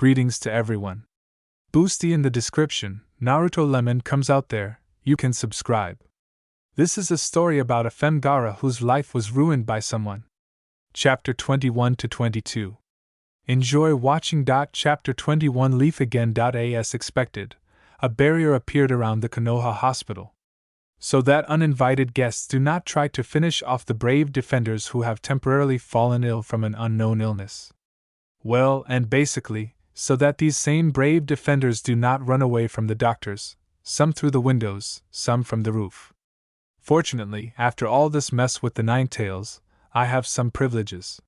Greetings to everyone. Boosty in the description, Naruto Lemon comes out there, you can subscribe. This is a story about a femme Gaara whose life was ruined by someone. Chapter 21 to 22. Enjoy watching. Chapter 21 Leaf again. As expected, a barrier appeared around the Konoha hospital, so that uninvited guests do not try to finish off the brave defenders who have temporarily fallen ill from an unknown illness. Well, and basically, so that these same brave defenders do not run away from the doctors, some through the windows, some from the roof. Fortunately, after all this mess with the Nine Tails, I have some privileges,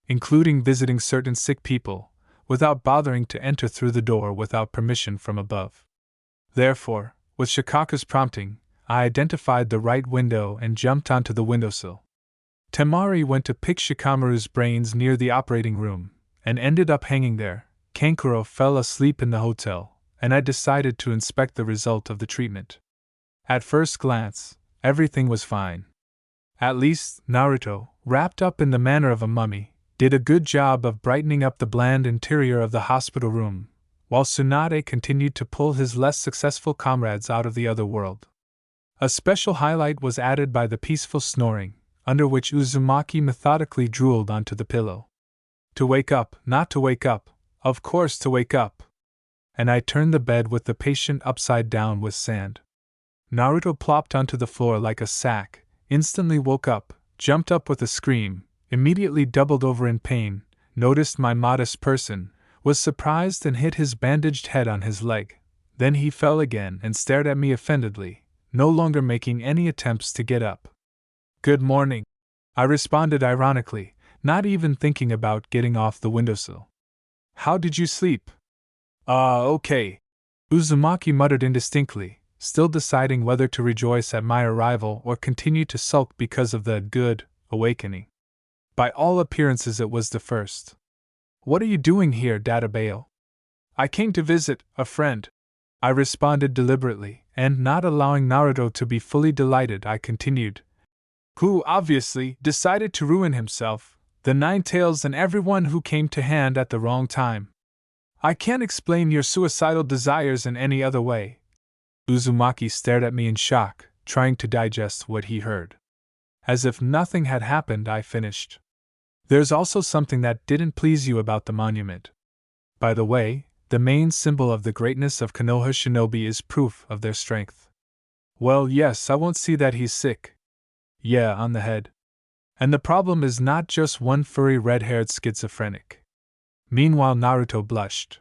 including visiting certain sick people, without bothering to enter through the door without permission from above. Therefore, with Shikaku's prompting, I identified the right window and jumped onto the windowsill. Temari went to pick Shikamaru's brains near the operating room, and ended up hanging there. Kankuro fell asleep in the hotel, and I decided to inspect the result of the treatment. At first glance, everything was fine. At least, Naruto, wrapped up in the manner of a mummy, did a good job of brightening up the bland interior of the hospital room, while Tsunade continued to pull his less successful comrades out of the other world. A special highlight was added by the peaceful snoring, under which Uzumaki methodically drooled onto the pillow. To wake up, not to wake up, of course to wake up. And I turned the bed with the patient upside down with sand. Naruto plopped onto the floor like a sack, instantly woke up, jumped up with a scream, immediately doubled over in pain, noticed my modest person, was surprised and hit his bandaged head on his leg. Then he fell again and stared at me offendedly, no longer making any attempts to get up. "Good morning," I responded ironically, not even thinking about getting off the windowsill. "How did you sleep?" Okay," Uzumaki muttered indistinctly, still deciding whether to rejoice at my arrival or continue to sulk because of the good awakening. By all appearances it was the first. "What are you doing here, Dadabayo?" "I came to visit a friend," I responded deliberately, and not allowing Naruto to be fully delighted, I continued, "who obviously decided to ruin himself, the Nine Tails and everyone who came to hand at the wrong time. I can't explain your suicidal desires in any other way." Uzumaki stared at me in shock, trying to digest what he heard. As if nothing had happened, I finished. "There's also something that didn't please you about the monument. By the way, the main symbol of the greatness of Konoha shinobi is proof of their strength." "Well, yes, I won't see that he's sick." "Yeah, on the head. And the problem is not just one furry red-haired schizophrenic." Meanwhile, Naruto blushed.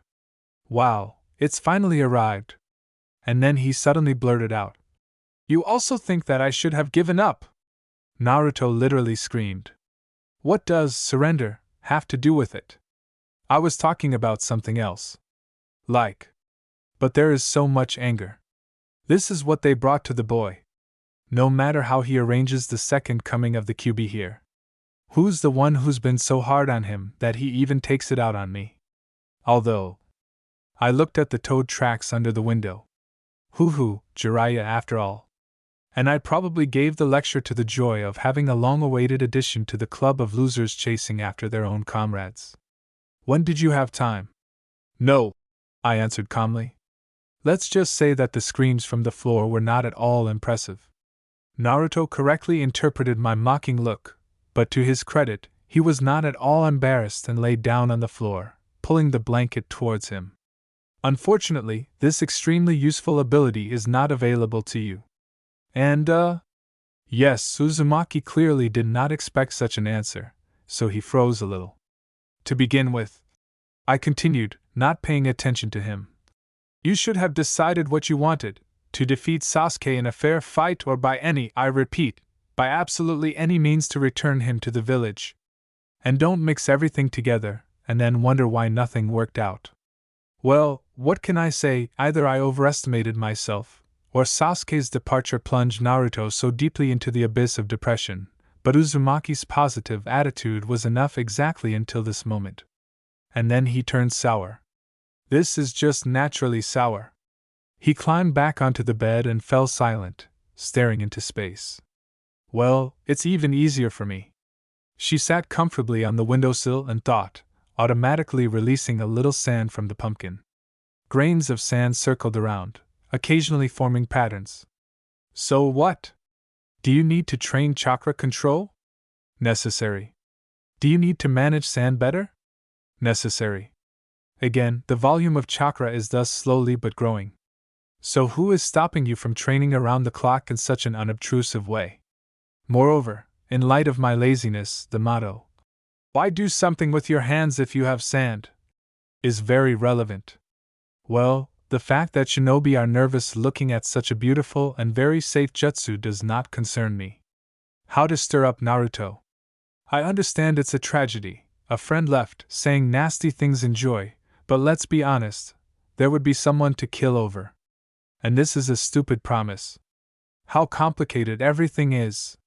"Wow, it's finally arrived." And then he suddenly blurted out, "You also think that I should have given up?" Naruto literally screamed. "What does surrender have to do with it? I was talking about something else. Like. But there is so much anger. This is what they brought to the boy. No matter how he arranges the second coming of the QB here. Who's the one who's been so hard on him that he even takes it out on me? Although." I looked at the toad tracks under the window. Hoo, Jiraiya after all. And I probably gave the lecture to the joy of having a long-awaited addition to the club of losers chasing after their own comrades. "When did you have time?" "No," I answered calmly. Let's just say that the screams from the floor were not at all impressive. Naruto correctly interpreted my mocking look, but to his credit, he was not at all embarrassed and lay down on the floor, pulling the blanket towards him. "Unfortunately, this extremely useful ability is not available to you." And, Yes, Uzumaki clearly did not expect such an answer, so he froze a little. "To begin with," I continued, not paying attention to him, "you should have decided what you wanted, to defeat Sasuke in a fair fight or by any, I repeat, by absolutely any means to return him to the village. And don't mix everything together, and then wonder why nothing worked out." Well, what can I say? Either I overestimated myself, or Sasuke's departure plunged Naruto so deeply into the abyss of depression, but Uzumaki's positive attitude was enough exactly until this moment. And then he turned sour. This is just naturally sour. He climbed back onto the bed and fell silent, staring into space. "Well, it's even easier for me." She sat comfortably on the windowsill and thought, automatically releasing a little sand from the pumpkin. Grains of sand circled around, occasionally forming patterns. So what? Do you need to train chakra control? Necessary. Do you need to manage sand better? Necessary. Again, the volume of chakra is thus slowly but growing. So who is stopping you from training around the clock in such an unobtrusive way? Moreover, in light of my laziness, the motto, "Why do something with your hands if you have sand?" is very relevant. Well, the fact that shinobi are nervous looking at such a beautiful and very safe jutsu does not concern me. How to stir up Naruto? I understand it's a tragedy, a friend left, saying nasty things in joy, but let's be honest, there would be someone to kill over. And this is a stupid promise. How complicated everything is.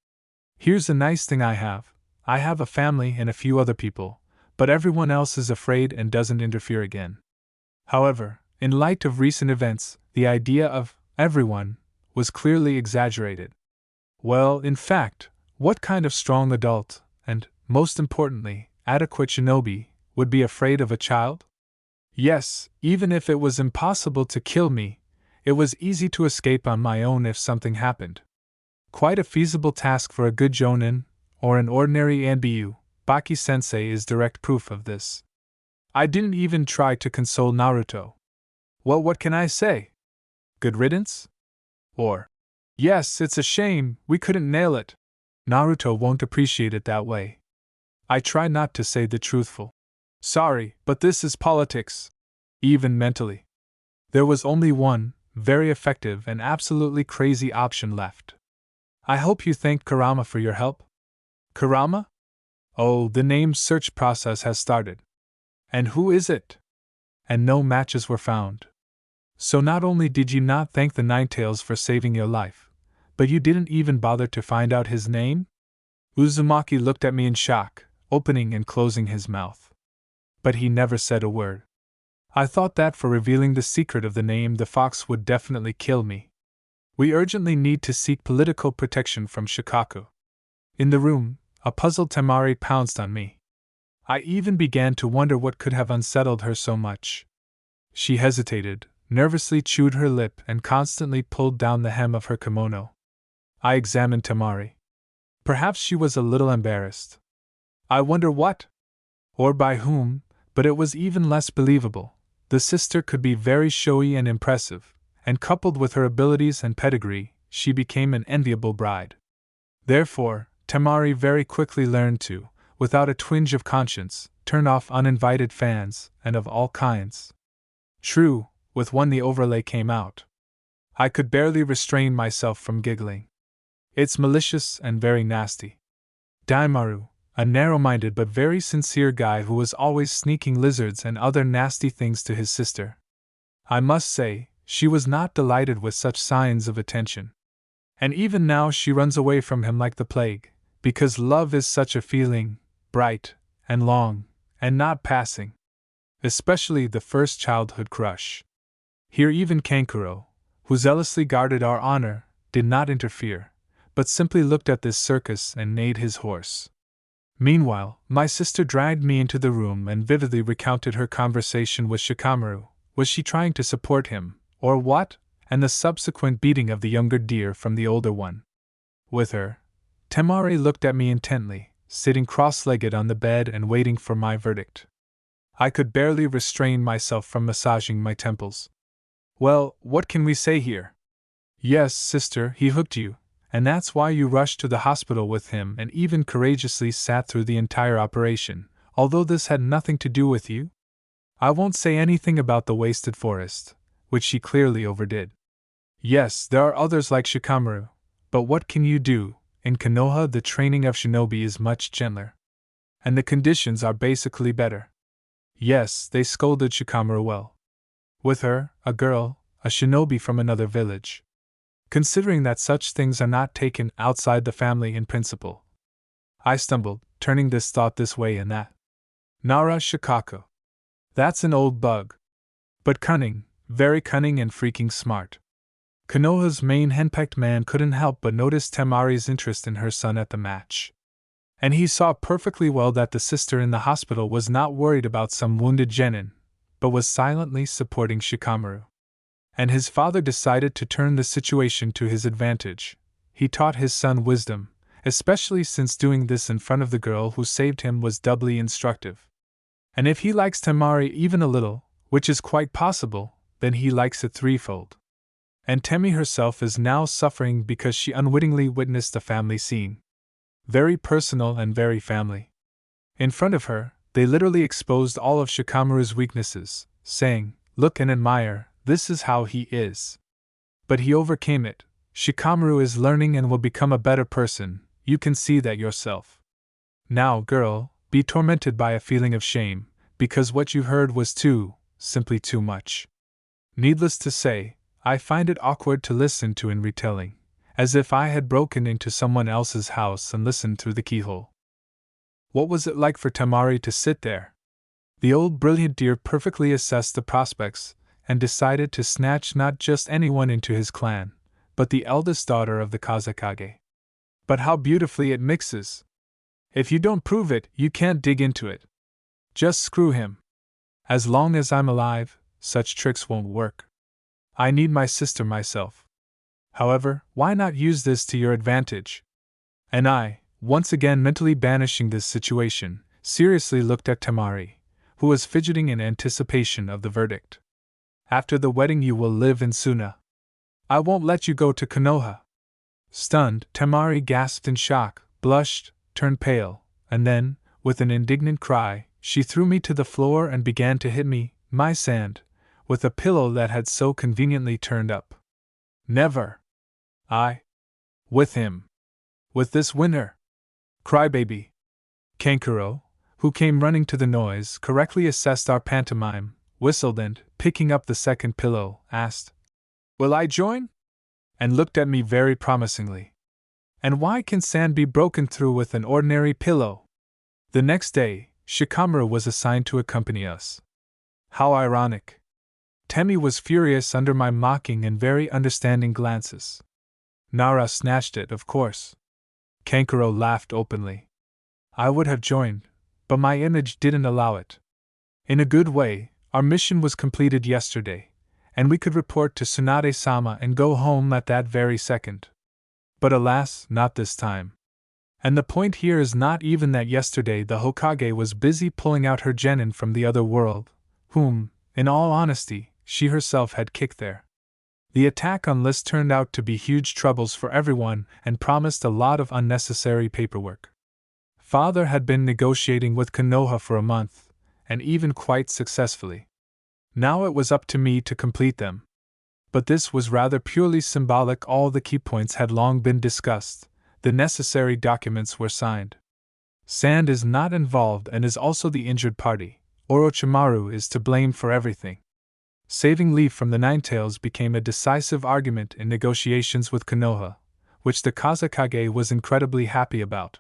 Here's a nice thing I have a family and a few other people, but everyone else is afraid and doesn't interfere again. However, in light of recent events, the idea of everyone was clearly exaggerated. Well, in fact, what kind of strong adult, and, most importantly, adequate shinobi, would be afraid of a child? Yes, even if it was impossible to kill me, it was easy to escape on my own if something happened. Quite a feasible task for a good jonin, or an ordinary anbu. Baki-sensei is direct proof of this. I didn't even try to console Naruto. Well, what can I say? Good riddance? Or, yes, it's a shame, we couldn't nail it. Naruto won't appreciate it that way. I try not to say the truthful. Sorry, but this is politics. Even mentally. There was only one, very effective and absolutely crazy option left. I hope you thanked Kurama for your help. Kurama? Oh, the name search process has started. And who is it? And no matches were found. So not only did you not thank the Ninetales for saving your life, but you didn't even bother to find out his name? Uzumaki looked at me in shock, opening and closing his mouth. But he never said a word. I thought that for revealing the secret of the name the fox would definitely kill me. We urgently need to seek political protection from Shikaku. In the room, a puzzled Temari pounced on me. I even began to wonder what could have unsettled her so much. She hesitated, nervously chewed her lip and constantly pulled down the hem of her kimono. I examined Temari. Perhaps she was a little embarrassed. I wonder what? Or by whom, but it was even less believable. The sister could be very showy and impressive, and coupled with her abilities and pedigree, she became an enviable bride. Therefore, Temari very quickly learned to, without a twinge of conscience, turn off uninvited fans, and of all kinds. True, with one the overlay came out. I could barely restrain myself from giggling. It's malicious and very nasty. Daimaru, a narrow-minded but very sincere guy who was always sneaking lizards and other nasty things to his sister. I must say, she was not delighted with such signs of attention. And even now she runs away from him like the plague, because love is such a feeling, bright and long, and not passing. Especially the first childhood crush. Here even Kankuro, who zealously guarded our honor, did not interfere, but simply looked at this circus and neighed his horse. Meanwhile, my sister dragged me into the room and vividly recounted her conversation with Shikamaru. Was she trying to support him, or what? And the subsequent beating of the younger deer from the older one. With her, Temari looked at me intently, sitting cross-legged on the bed and waiting for my verdict. I could barely restrain myself from massaging my temples. Well, what can we say here? Yes, sister, he hooked you, and that's why you rushed to the hospital with him and even courageously sat through the entire operation, although this had nothing to do with you? I won't say anything about the wasted forest, which she clearly overdid. Yes, there are others like Shikamaru, but what can you do? In Konoha the training of shinobi is much gentler. And the conditions are basically better. Yes, they scolded Shikamaru well. With her, a girl, a shinobi from another village. Considering that such things are not taken outside the family in principle. I stumbled, turning this thought this way and that. Nara Shikaku. That's an old bug. But cunning, very cunning and freaking smart. Konoha's main henpecked man couldn't help but notice Temari's interest in her son at the match. And he saw perfectly well that the sister in the hospital was not worried about some wounded genin, but was silently supporting Shikamaru. And his father decided to turn the situation to his advantage. He taught his son wisdom, especially since doing this in front of the girl who saved him was doubly instructive. And if he likes Temari even a little, which is quite possible, then he likes it threefold. And Temi herself is now suffering because she unwittingly witnessed a family scene. Very personal and very family. In front of her, they literally exposed all of Shikamaru's weaknesses, saying, "Look and admire, this is how he is." But he overcame it. Shikamaru is learning and will become a better person, you can see that yourself. Now, girl, be tormented by a feeling of shame, because what you heard was simply too much. Needless to say, I find it awkward to listen to in retelling, as if I had broken into someone else's house and listened through the keyhole. What was it like for Temari to sit there? The old brilliant deer perfectly assessed the prospects, and decided to snatch not just anyone into his clan, but the eldest daughter of the Kazekage. But how beautifully it mixes! If you don't prove it, you can't dig into it. Just screw him. As long as I'm alive, such tricks won't work. I need my sister myself. However, why not use this to your advantage? And I, once again mentally banishing this situation, seriously looked at Temari, who was fidgeting in anticipation of the verdict. After the wedding you will live in Suna. I won't let you go to Konoha. Stunned, Temari gasped in shock, blushed, turned pale, and then, with an indignant cry, she threw me to the floor and began to hit me, my sand, with a pillow that had so conveniently turned up. Never! With him! With this winner! Crybaby! Kankuro, who came running to the noise, correctly assessed our pantomime, whistled and, picking up the second pillow, asked, "Will I join?" and looked at me very promisingly. And why can sand be broken through with an ordinary pillow? The next day, Shikamaru was assigned to accompany us. How ironic! Temi was furious under my mocking and very understanding glances. Nara snatched it, of course. Kankuro laughed openly. I would have joined, but my image didn't allow it. In a good way, our mission was completed yesterday, and we could report to Tsunade-sama and go home at that very second. But alas, not this time. And the point here is not even that yesterday the Hokage was busy pulling out her genin from the other world, whom, in all honesty, she herself had kicked there. The attack on List turned out to be huge troubles for everyone and promised a lot of unnecessary paperwork. Father had been negotiating with Konoha for a month, and even quite successfully. Now it was up to me to complete them. But this was rather purely symbolic. All the key points had long been discussed, the necessary documents were signed. Sand is not involved and is also the injured party. Orochimaru is to blame for everything. Saving Leaf from the Ninetales became a decisive argument in negotiations with Konoha, which the Kazekage was incredibly happy about.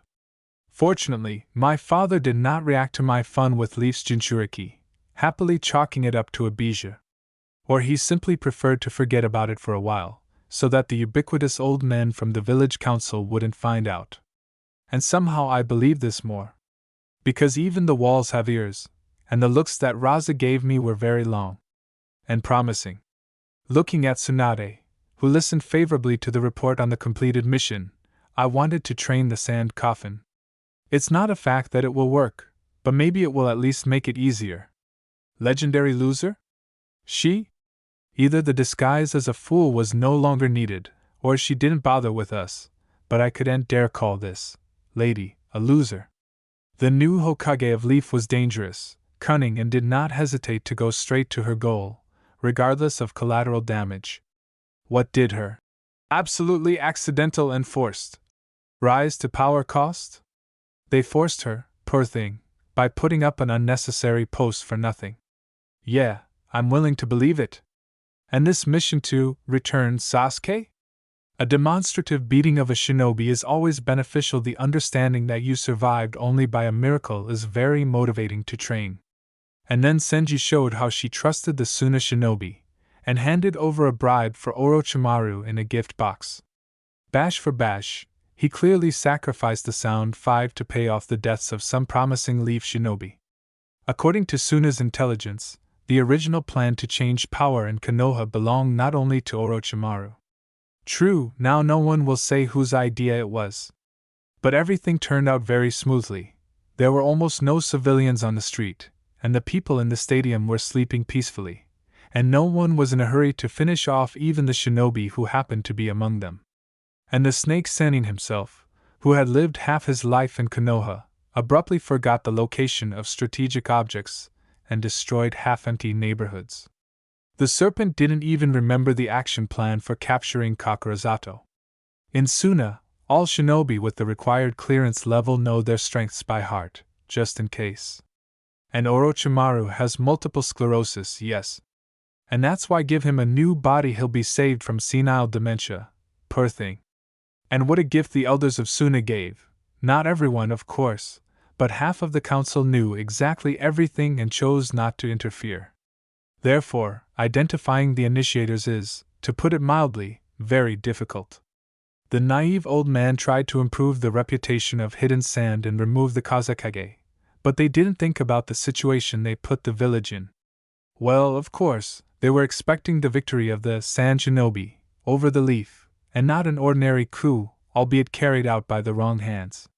Fortunately, my father did not react to my fun with Leaf's Jinchuriki, happily chalking it up to a bijou. Or he simply preferred to forget about it for a while, so that the ubiquitous old men from the village council wouldn't find out. And somehow I believe this more. Because even the walls have ears, and the looks that Raza gave me were very long and promising. Looking at Tsunade, who listened favorably to the report on the completed mission, I wanted to train the sand coffin. It's not a fact that it will work, but maybe it will at least make it easier. Legendary loser? She? Either the disguise as a fool was no longer needed, or she didn't bother with us, but I couldn't dare call this lady a loser. The new Hokage of Leaf was dangerous, cunning, and did not hesitate to go straight to her goal, regardless of collateral damage. What did her absolutely accidental and forced rise to power cost? They forced her, poor thing, by putting up an unnecessary post for nothing. Yeah, I'm willing to believe it. And this mission to return Sasuke? A demonstrative beating of a shinobi is always beneficial. The understanding that you survived only by a miracle is very motivating to train. And then Senji showed how she trusted the Suna shinobi, and handed over a bribe for Orochimaru in a gift box. Bash for bash, he clearly sacrificed the sound 5 to pay off the deaths of some promising leaf shinobi. According to Suna's intelligence, the original plan to change power in Konoha belonged not only to Orochimaru. True, now no one will say whose idea it was. But everything turned out very smoothly. There were almost no civilians on the street, and the people in the stadium were sleeping peacefully, and no one was in a hurry to finish off even the shinobi who happened to be among them. And the snake Sennin himself, who had lived half his life in Konoha, abruptly forgot the location of strategic objects and destroyed half-empty neighborhoods. The serpent didn't even remember the action plan for capturing Kakurazato. In Suna, all shinobi with the required clearance level know their strengths by heart, just in case. And Orochimaru has multiple sclerosis, yes. And that's why give him a new body he'll be saved from senile dementia, poor thing. And what a gift the elders of Suna gave. Not everyone, of course, but half of the council knew exactly everything and chose not to interfere. Therefore, identifying the initiators is, to put it mildly, very difficult. The naive old man tried to improve the reputation of Hidden Sand and remove the Kazekage, but they didn't think about the situation they put the village in. Well, of course, they were expecting the victory of the Sand Shinobi over the Leaf, and not an ordinary coup, albeit carried out by the wrong hands.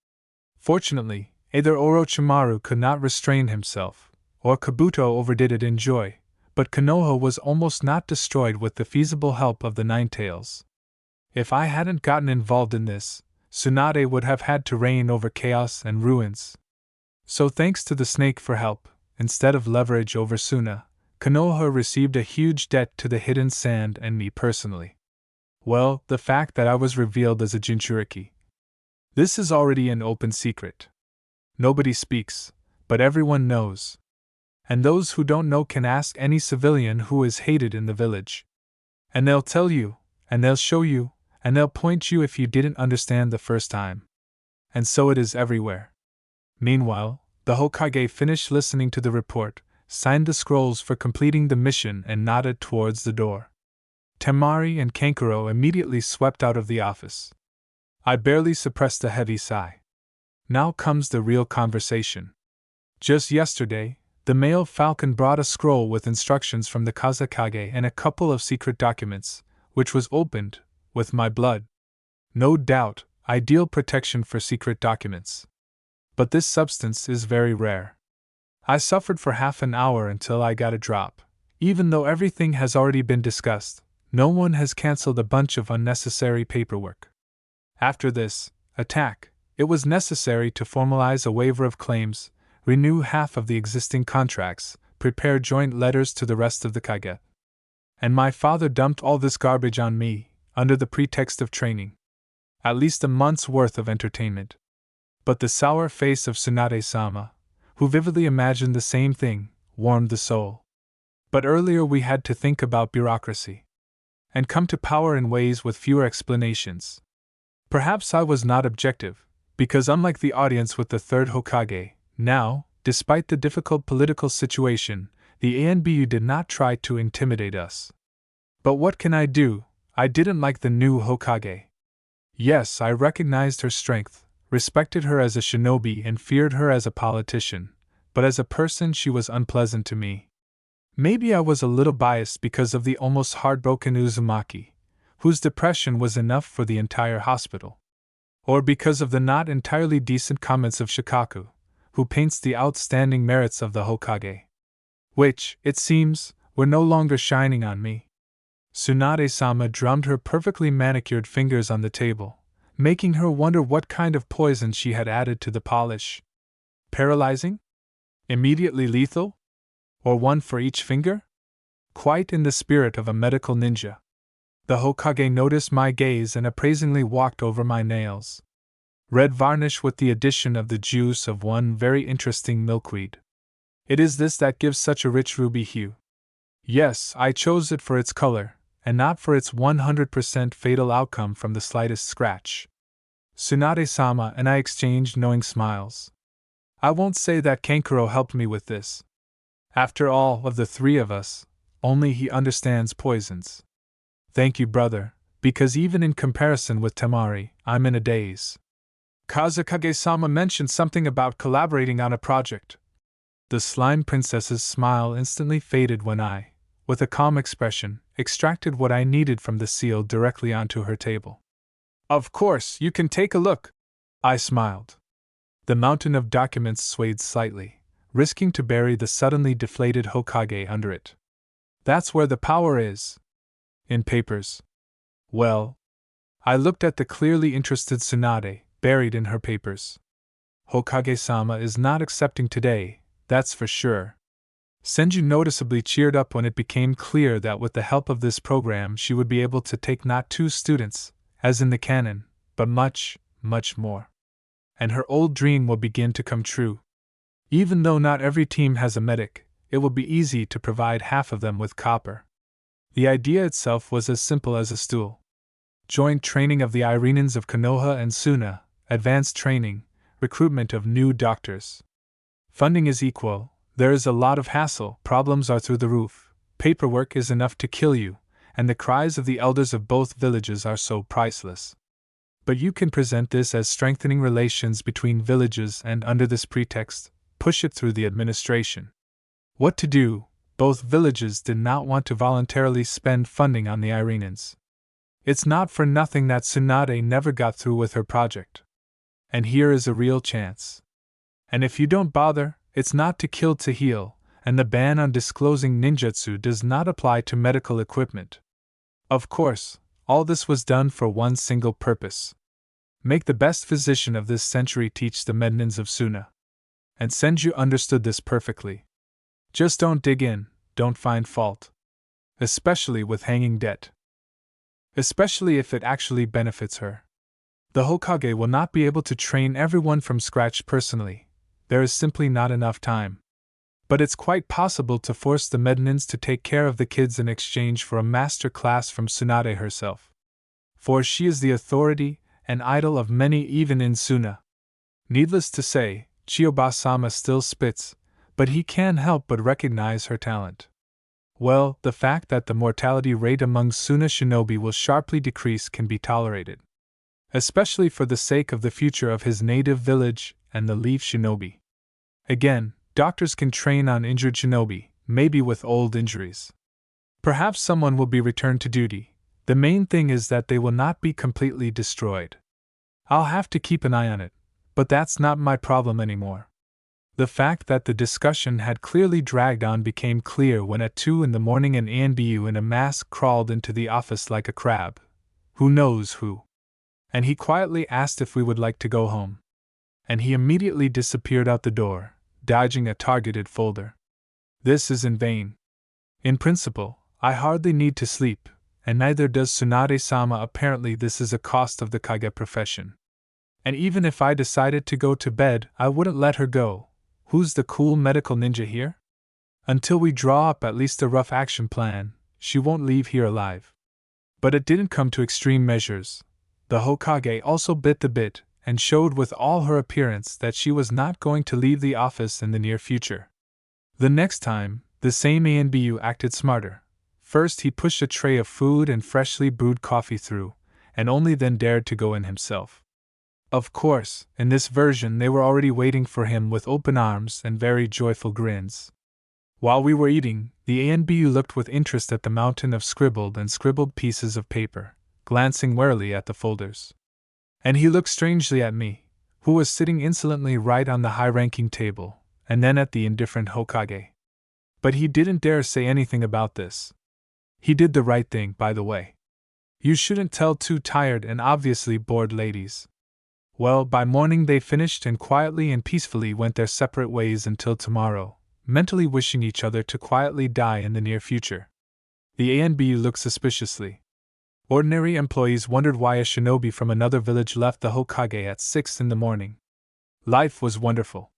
Fortunately, either Orochimaru could not restrain himself, or Kabuto overdid it in joy, but Konoha was almost not destroyed with the feasible help of the Nine Tails. If I hadn't gotten involved in this, Tsunade would have had to reign over chaos and ruins. So thanks to the snake for help, instead of leverage over Suna, Konoha received a huge debt to the Hidden Sand and me personally. Well, the fact that I was revealed as a Jinchuriki. This is already an open secret. Nobody speaks, but everyone knows. And those who don't know can ask any civilian who is hated in the village. And they'll tell you, and they'll show you, and they'll point you if you didn't understand the first time. And so it is everywhere. Meanwhile, the Hokage finished listening to the report, signed the scrolls for completing the mission, and nodded towards the door. Temari and Kankuro immediately swept out of the office. I barely suppressed a heavy sigh. Now comes the real conversation. Just yesterday, the male falcon brought a scroll with instructions from the Kazekage and a couple of secret documents, which was opened, with my blood. No doubt, ideal protection for secret documents. But this substance is very rare. I suffered for half an hour until I got a drop. Even though everything has already been discussed, no one has cancelled a bunch of unnecessary paperwork. After this attack, it was necessary to formalize a waiver of claims, renew half of the existing contracts, prepare joint letters to the rest of the Kage. And my father dumped all this garbage on me, under the pretext of training. At least a month's worth of entertainment. But the sour face of Tsunade-sama, who vividly imagined the same thing, warmed the soul. But earlier we had to think about bureaucracy. And come to power in ways with fewer explanations. Perhaps I was not objective, because unlike the audience with the third Hokage, now, despite the difficult political situation, the ANBU did not try to intimidate us. But what can I do? I didn't like the new Hokage. Yes, I recognized her strength, respected her as a shinobi and feared her as a politician, but as a person she was unpleasant to me. Maybe I was a little biased because of the almost heartbroken Uzumaki, whose depression was enough for the entire hospital. Or because of the not entirely decent comments of Shikaku, who paints the outstanding merits of the Hokage. Which, it seems, were no longer shining on me. Tsunade-sama drummed her perfectly manicured fingers on the table, making her wonder what kind of poison she had added to the polish. Paralyzing? Immediately lethal? Or one for each finger? Quite in the spirit of a medical ninja. The Hokage noticed my gaze and appraisingly walked over my nails. Red varnish with the addition of the juice of one very interesting milkweed. It is this that gives such a rich ruby hue. Yes, I chose it for its color, and not for its 100% fatal outcome from the slightest scratch. Tsunade-sama and I exchanged knowing smiles. I won't say that Kankuro helped me with this. After all, of the three of us, only he understands poisons. Thank you, brother, because even in comparison with Temari, I'm in a daze. Kazakage-sama mentioned something about collaborating on a project. The slime princess's smile instantly faded when I, with a calm expression, extracted what I needed from the seal directly onto her table. Of course, you can take a look, I smiled. The mountain of documents swayed slightly, risking to bury the suddenly deflated Hokage under it. That's where the power is. In papers. Well, I looked at the clearly interested Tsunade, buried in her papers. Hokage-sama is not accepting today, that's for sure. Senju noticeably cheered up when it became clear that with the help of this program she would be able to take not 2 students, as in the canon, but much, much more. And her old dream will begin to come true. Even though not every team has a medic, it will be easy to provide half of them with copper. The idea itself was as simple as a stool. Joint training of the Irenans of Konoha and Suna, advanced training, recruitment of new doctors. Funding is equal, there is a lot of hassle, problems are through the roof, paperwork is enough to kill you, and the cries of the elders of both villages are so priceless. But you can present this as strengthening relations between villages and under this pretext, push it through the administration. What to do? Both villages did not want to voluntarily spend funding on the Irenans. It's not for nothing that Tsunade never got through with her project. And here is a real chance. And if you don't bother, it's not to kill to heal, and the ban on disclosing ninjutsu does not apply to medical equipment. Of course, all this was done for one single purpose. Make the best physician of this century teach the mednins of Suna. And Senju understood this perfectly. Just don't dig in, don't find fault. Especially with hanging debt. Especially if it actually benefits her. The Hokage will not be able to train everyone from scratch personally. There is simply not enough time. But it's quite possible to force the mednins to take care of the kids in exchange for a master class from Tsunade herself. For she is the authority and idol of many even in Suna. Needless to say, Chiyoba-sama still spits, but he can't help but recognize her talent. Well, the fact that the mortality rate among Suna shinobi will sharply decrease can be tolerated. Especially for the sake of the future of his native village and the Leaf shinobi. Again, doctors can train on injured shinobi, maybe with old injuries. Perhaps someone will be returned to duty. The main thing is that they will not be completely destroyed. I'll have to keep an eye on it, but that's not my problem anymore. The fact that the discussion had clearly dragged on became clear when at 2 in the morning an ANBU in a mask crawled into the office like a crab. Who knows who? And he quietly asked if we would like to go home. And he immediately disappeared out the door, dodging a targeted folder. This is in vain. In principle, I hardly need to sleep, and neither does Tsunade-sama. Apparently this is a cost of the kage profession. And even if I decided to go to bed, I wouldn't let her go. Who's the cool medical ninja here? Until we draw up at least a rough action plan, she won't leave here alive. But it didn't come to extreme measures. The Hokage also bit the bit, and showed with all her appearance that she was not going to leave the office in the near future. The next time, the same ANBU acted smarter. First he pushed a tray of food and freshly brewed coffee through, and only then dared to go in himself. Of course, in this version they were already waiting for him with open arms and very joyful grins. While we were eating, the ANBU looked with interest at the mountain of scribbled pieces of paper, glancing warily at the folders. And he looked strangely at me, who was sitting insolently right on the high-ranking table, and then at the indifferent Hokage. But he didn't dare say anything about this. He did the right thing, by the way. You shouldn't tell two tired and obviously bored ladies. Well, by morning they finished and quietly and peacefully went their separate ways until tomorrow, mentally wishing each other to quietly die in the near future. The ANB looked suspiciously. Ordinary employees wondered why a shinobi from another village left the Hokage at 6 in the morning. Life was wonderful.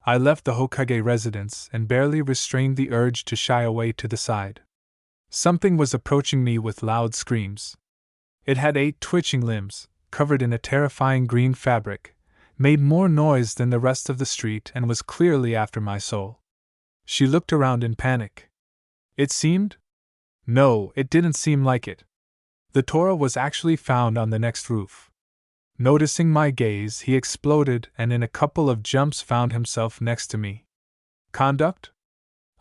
I left the Hokage residence and barely restrained the urge to shy away to the side. Something was approaching me with loud screams. It had 8 twitching limbs, covered in a terrifying green fabric, made more noise than the rest of the street and was clearly after my soul. She looked around in panic. It seemed? No, it didn't seem like it. The Tora was actually found on the next roof. Noticing my gaze, he exploded and in a couple of jumps found himself next to me. Conduct?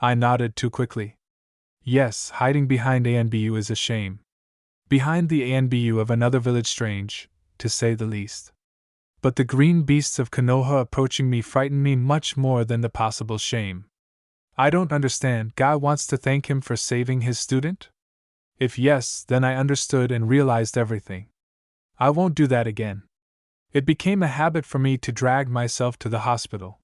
I nodded too quickly. Yes, hiding behind ANBU is a shame. Behind the ANBU of another village strange, to say the least. But the green beasts of Konoha approaching me frightened me much more than the possible shame. I don't understand. Guy wants to thank him for saving his student? If yes, then I understood and realized everything. I won't do that again. It became a habit for me to drag myself to the hospital.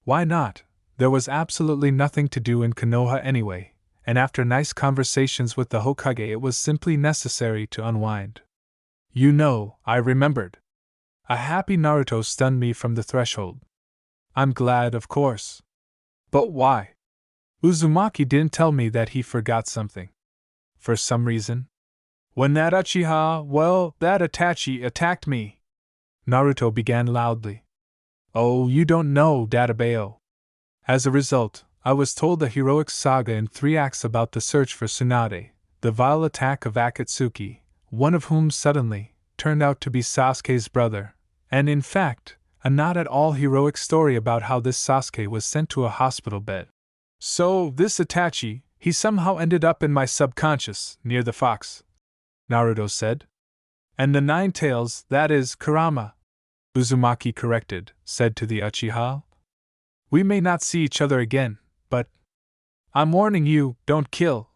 Why not? There was absolutely nothing to do in Konoha anyway, and after nice conversations with the Hokage it was simply necessary to unwind. You know, I remembered. A happy Naruto stunned me from the threshold. I'm glad, of course. But why? Uzumaki didn't tell me that he forgot something. For some reason. When that Itachi attacked me, Naruto began loudly. Oh, you don't know, Databeo. As a result, I was told a heroic saga in 3 acts about the search for Tsunade, the vile attack of Akatsuki, one of whom suddenly turned out to be Sasuke's brother, and in fact, a not at all heroic story about how this Sasuke was sent to a hospital bed. So, this Itachi, he somehow ended up in my subconscious, near the fox, Naruto said. And the 9 tails, that is, Kurama, Uzumaki corrected, said to the Uchiha. We may not see each other again, but I'm warning you, don't kill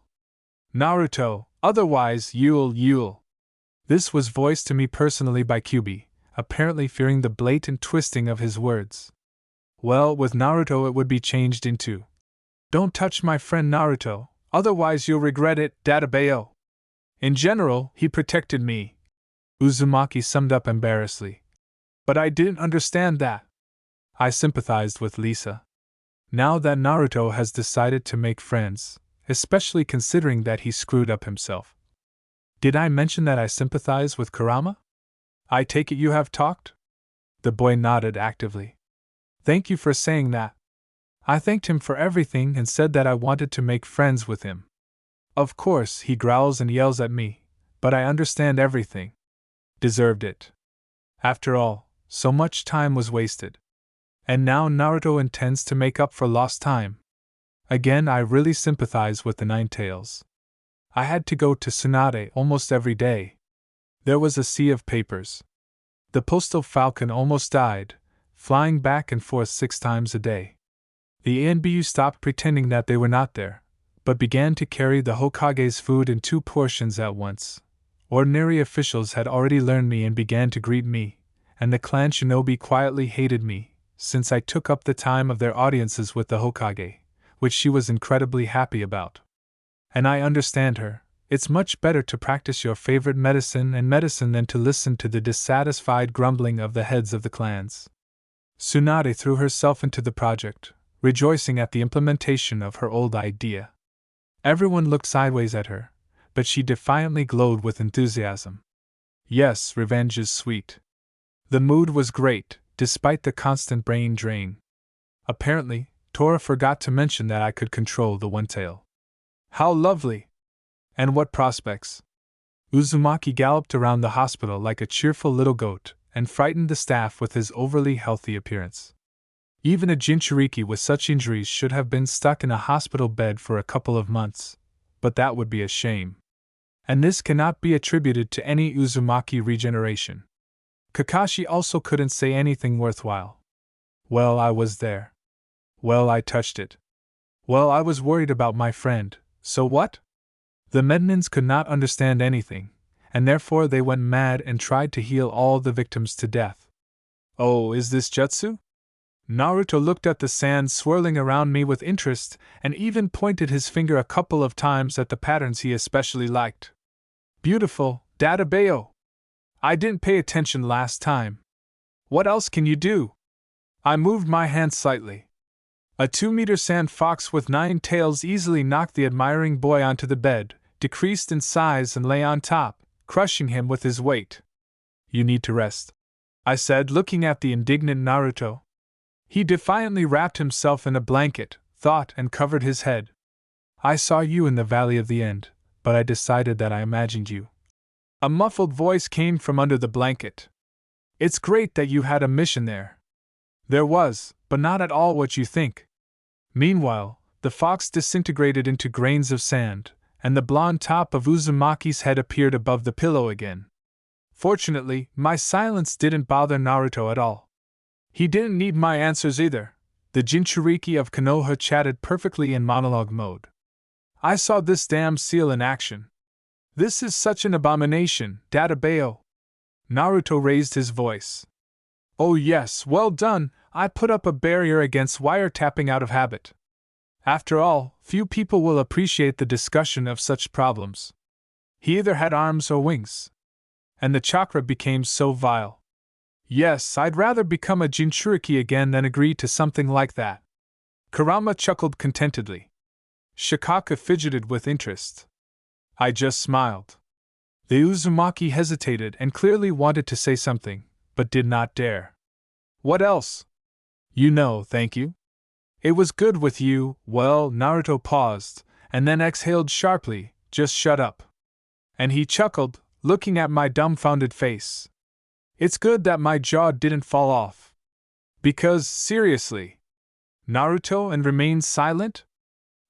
Naruto, otherwise you'll. This was voiced to me personally by Kyubi, apparently fearing the blatant twisting of his words. Well, with Naruto it would be changed into, don't touch my friend Naruto, otherwise you'll regret it, Databeo. In general, he protected me, Uzumaki summed up embarrassedly. But I didn't understand that. I sympathized with Lisa. Now that Naruto has decided to make friends, especially considering that he screwed up himself. Did I mention that I sympathize with Kurama? I take it you have talked? The boy nodded actively. Thank you for saying that. I thanked him for everything and said that I wanted to make friends with him. Of course, he growls and yells at me, but I understand everything. Deserved it. After all, so much time was wasted. And now Naruto intends to make up for lost time. Again, I really sympathize with the 9 tails. I had to go to Tsunade almost every day. There was a sea of papers. The postal falcon almost died, flying back and forth 6 times a day. The ANBU stopped pretending that they were not there, but began to carry the Hokage's food in 2 portions at once. Ordinary officials had already learned me and began to greet me, and the clan shinobi quietly hated me, since I took up the time of their audiences with the Hokage, which she was incredibly happy about. And I understand her. It's much better to practice your favorite medicine than to listen to the dissatisfied grumbling of the heads of the clans. Tsunade threw herself into the project, rejoicing at the implementation of her old idea. Everyone looked sideways at her, but she defiantly glowed with enthusiasm. Yes, revenge is sweet. The mood was great, despite the constant brain drain. Apparently, Tora forgot to mention that I could control the one tail. How lovely! And what prospects! Uzumaki galloped around the hospital like a cheerful little goat, and frightened the staff with his overly healthy appearance. Even a Jinchuriki with such injuries should have been stuck in a hospital bed for a couple of months, but that would be a shame. And this cannot be attributed to any Uzumaki regeneration. Kakashi also couldn't say anything worthwhile. Well, I was there. Well, I touched it. Well, I was worried about my friend, so what? The Mednins could not understand anything, and therefore they went mad and tried to heal all the victims to death. Oh, is this jutsu? Naruto looked at the sand swirling around me with interest and even pointed his finger a couple of times at the patterns he especially liked. Beautiful, Databeo! I didn't pay attention last time. What else can you do? I moved my hand slightly. A 2-meter sand fox with 9 tails easily knocked the admiring boy onto the bed, decreased in size and lay on top, crushing him with his weight. You need to rest, I said, looking at the indignant Naruto. He defiantly wrapped himself in a blanket, thought, and covered his head. I saw you in the Valley of the End, but I decided that I imagined you. A muffled voice came from under the blanket. It's great that you had a mission there. There was, but not at all what you think. Meanwhile, the fox disintegrated into grains of sand, and the blonde top of Uzumaki's head appeared above the pillow again. Fortunately, my silence didn't bother Naruto at all. He didn't need my answers either. The Jinchuriki of Konoha chatted perfectly in monologue mode. I saw this damn seal in action. This is such an abomination, Databeo. Naruto raised his voice. Oh yes, well done, I put up a barrier against wiretapping out of habit. After all, few people will appreciate the discussion of such problems. He either had arms or wings. And the chakra became so vile. Yes, I'd rather become a Jinchuriki again than agree to something like that. Kurama chuckled contentedly. Shikaka fidgeted with interest. I just smiled. The Uzumaki hesitated and clearly wanted to say something, but did not dare. What else? You know, thank you. It was good with you. Well, Naruto paused, and then exhaled sharply, just shut up. And he chuckled, looking at my dumbfounded face. It's good that my jaw didn't fall off. Because, seriously, Naruto and remained silent?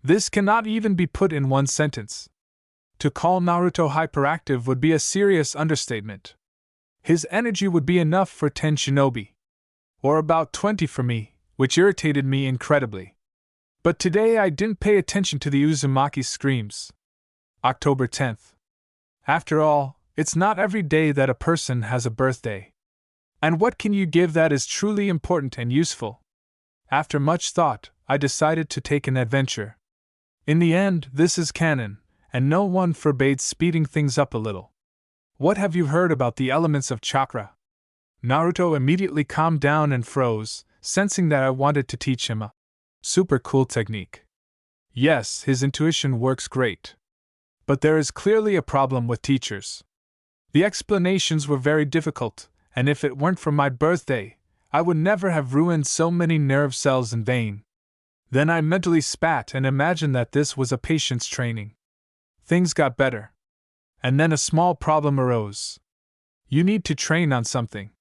This cannot even be put in one sentence. To call Naruto hyperactive would be a serious understatement. His energy would be enough for 10 shinobi. Or about 20 for me, which irritated me incredibly. But today I didn't pay attention to the Uzumaki's screams. October 10th. After all, it's not every day that a person has a birthday. And what can you give that is truly important and useful? After much thought, I decided to take an adventure. In the end, this is canon, and no one forbade speeding things up a little. What have you heard about the elements of chakra? Naruto immediately calmed down and froze, sensing that I wanted to teach him a super cool technique. Yes, his intuition works great. But there is clearly a problem with teachers. The explanations were very difficult, and if it weren't for my birthday, I would never have ruined so many nerve cells in vain. Then I mentally spat and imagined that this was a patience training. Things got better. And then a small problem arose. You need to train on something.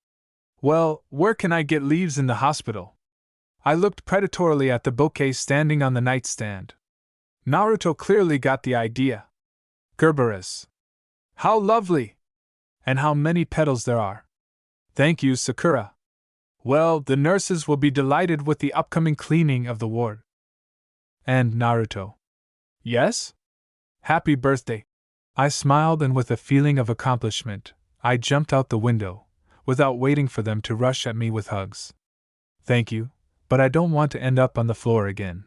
Well, where can I get leaves in the hospital? I looked predatorily at the bouquet standing on the nightstand. Naruto clearly got the idea. Gerberas. How lovely! And how many petals there are. Thank you, Sakura. Well, the nurses will be delighted with the upcoming cleaning of the ward. And Naruto. Yes? Happy birthday. I smiled, and with a feeling of accomplishment, I jumped out the window, without waiting for them to rush at me with hugs. Thank you, but I don't want to end up on the floor again.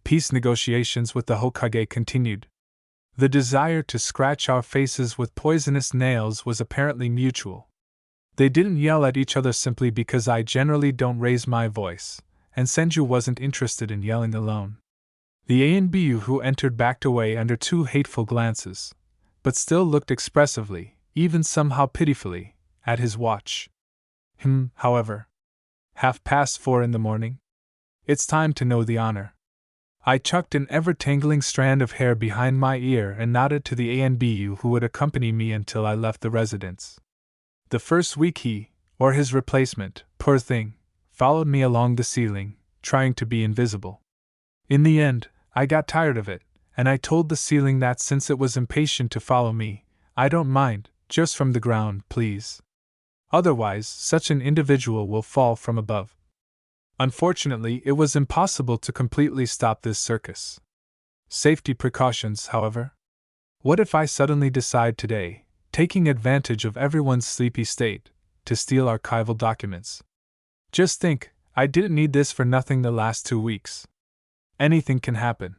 Peace negotiations with the Hokage continued. The desire to scratch our faces with poisonous nails was apparently mutual. They didn't yell at each other simply because I generally don't raise my voice, and Senju wasn't interested in yelling alone. The ANBU who entered backed away under 2 hateful glances, but still looked expressively, even somehow pitifully, at his watch. However. 4:30 in the morning? It's time to know the honor. I chucked an ever-tangling strand of hair behind my ear and nodded to the ANBU who would accompany me until I left the residence. The first week he, or his replacement, poor thing, followed me along the ceiling, trying to be invisible. In the end, I got tired of it, and I told the ceiling that since it was impatient to follow me, I don't mind, just from the ground, please. Otherwise, such an individual will fall from above. Unfortunately, it was impossible to completely stop this circus. Safety precautions, however. What if I suddenly decide today, taking advantage of everyone's sleepy state, to steal archival documents? Just think, I didn't need this for nothing the last 2 weeks. Anything can happen.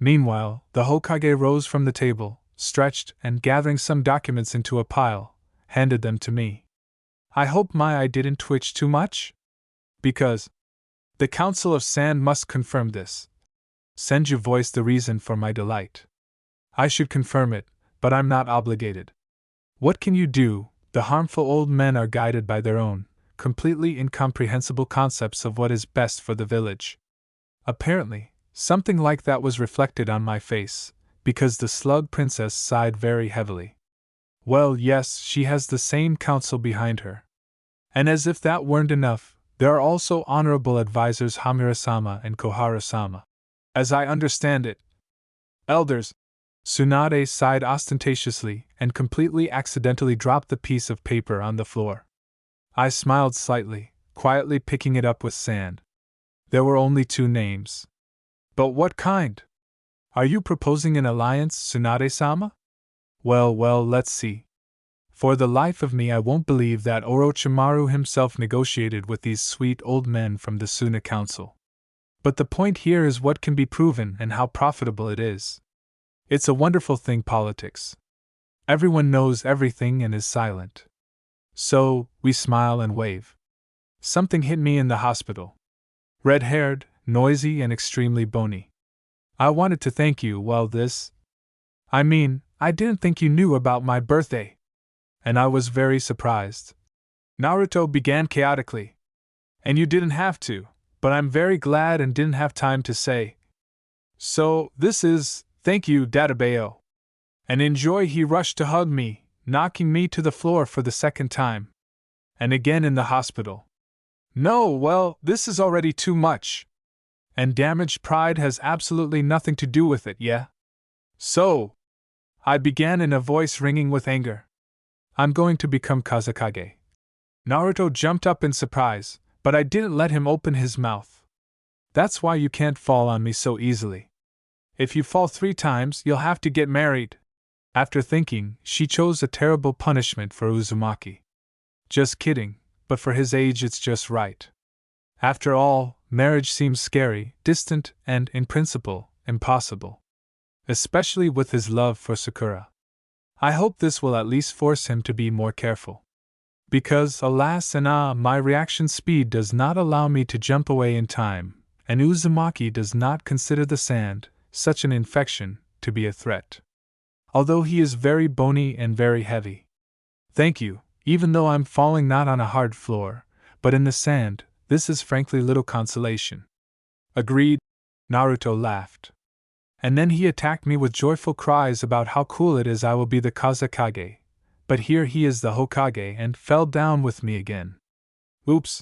Meanwhile, the Hokage rose from the table, stretched, and gathering some documents into a pile, handed them to me. I hope my eye didn't twitch too much? Because the Council of Sand must confirm this. Senju voiced the reason for my delight. I should confirm it, but I'm not obligated. What can you do? The harmful old men are guided by their own, completely incomprehensible concepts of what is best for the village. Apparently, something like that was reflected on my face, because the slug princess sighed very heavily. Well, yes, she has the same council behind her. And as if that weren't enough, there are also honorable advisors Hamura-sama and Koharu-sama. As I understand it, elders. Tsunade sighed ostentatiously and completely accidentally dropped the piece of paper on the floor. I smiled slightly, quietly picking it up with sand. There were only 2 names. But what kind? Are you proposing an alliance, Tsunade-sama? Well, let's see. For the life of me, I won't believe that Orochimaru himself negotiated with these sweet old men from the Suna Council. But the point here is what can be proven and how profitable it is. It's a wonderful thing, politics. Everyone knows everything and is silent. So, we smile and wave. Something hit me in the hospital. Red-haired, noisy, and extremely bony. I wanted to thank you, I didn't think you knew about my birthday. And I was very surprised. Naruto began chaotically. And you didn't have to, but I'm very glad and didn't have time to say. So, thank you, Databayo. And in joy he rushed to hug me, knocking me to the floor for the 2nd time. And again in the hospital. No, this is already too much. And damaged pride has absolutely nothing to do with it, yeah? So, I began in a voice ringing with anger. I'm going to become Kazekage. Naruto jumped up in surprise, but I didn't let him open his mouth. That's why you can't fall on me so easily. If you fall 3 times, you'll have to get married. After thinking, she chose a terrible punishment for Uzumaki. Just kidding, but for his age it's just right. After all, marriage seems scary, distant, and, in principle, impossible. Especially with his love for Sakura. I hope this will at least force him to be more careful. Because, alas and my reaction speed does not allow me to jump away in time, and Uzumaki does not consider the sand, such an infection, to be a threat. Although he is very bony and very heavy. Thank you, even though I'm falling not on a hard floor, but in the sand, this is frankly little consolation. Agreed, Naruto laughed. And then he attacked me with joyful cries about how cool it is I will be the Kazekage, but here he is the Hokage and fell down with me again. Oops,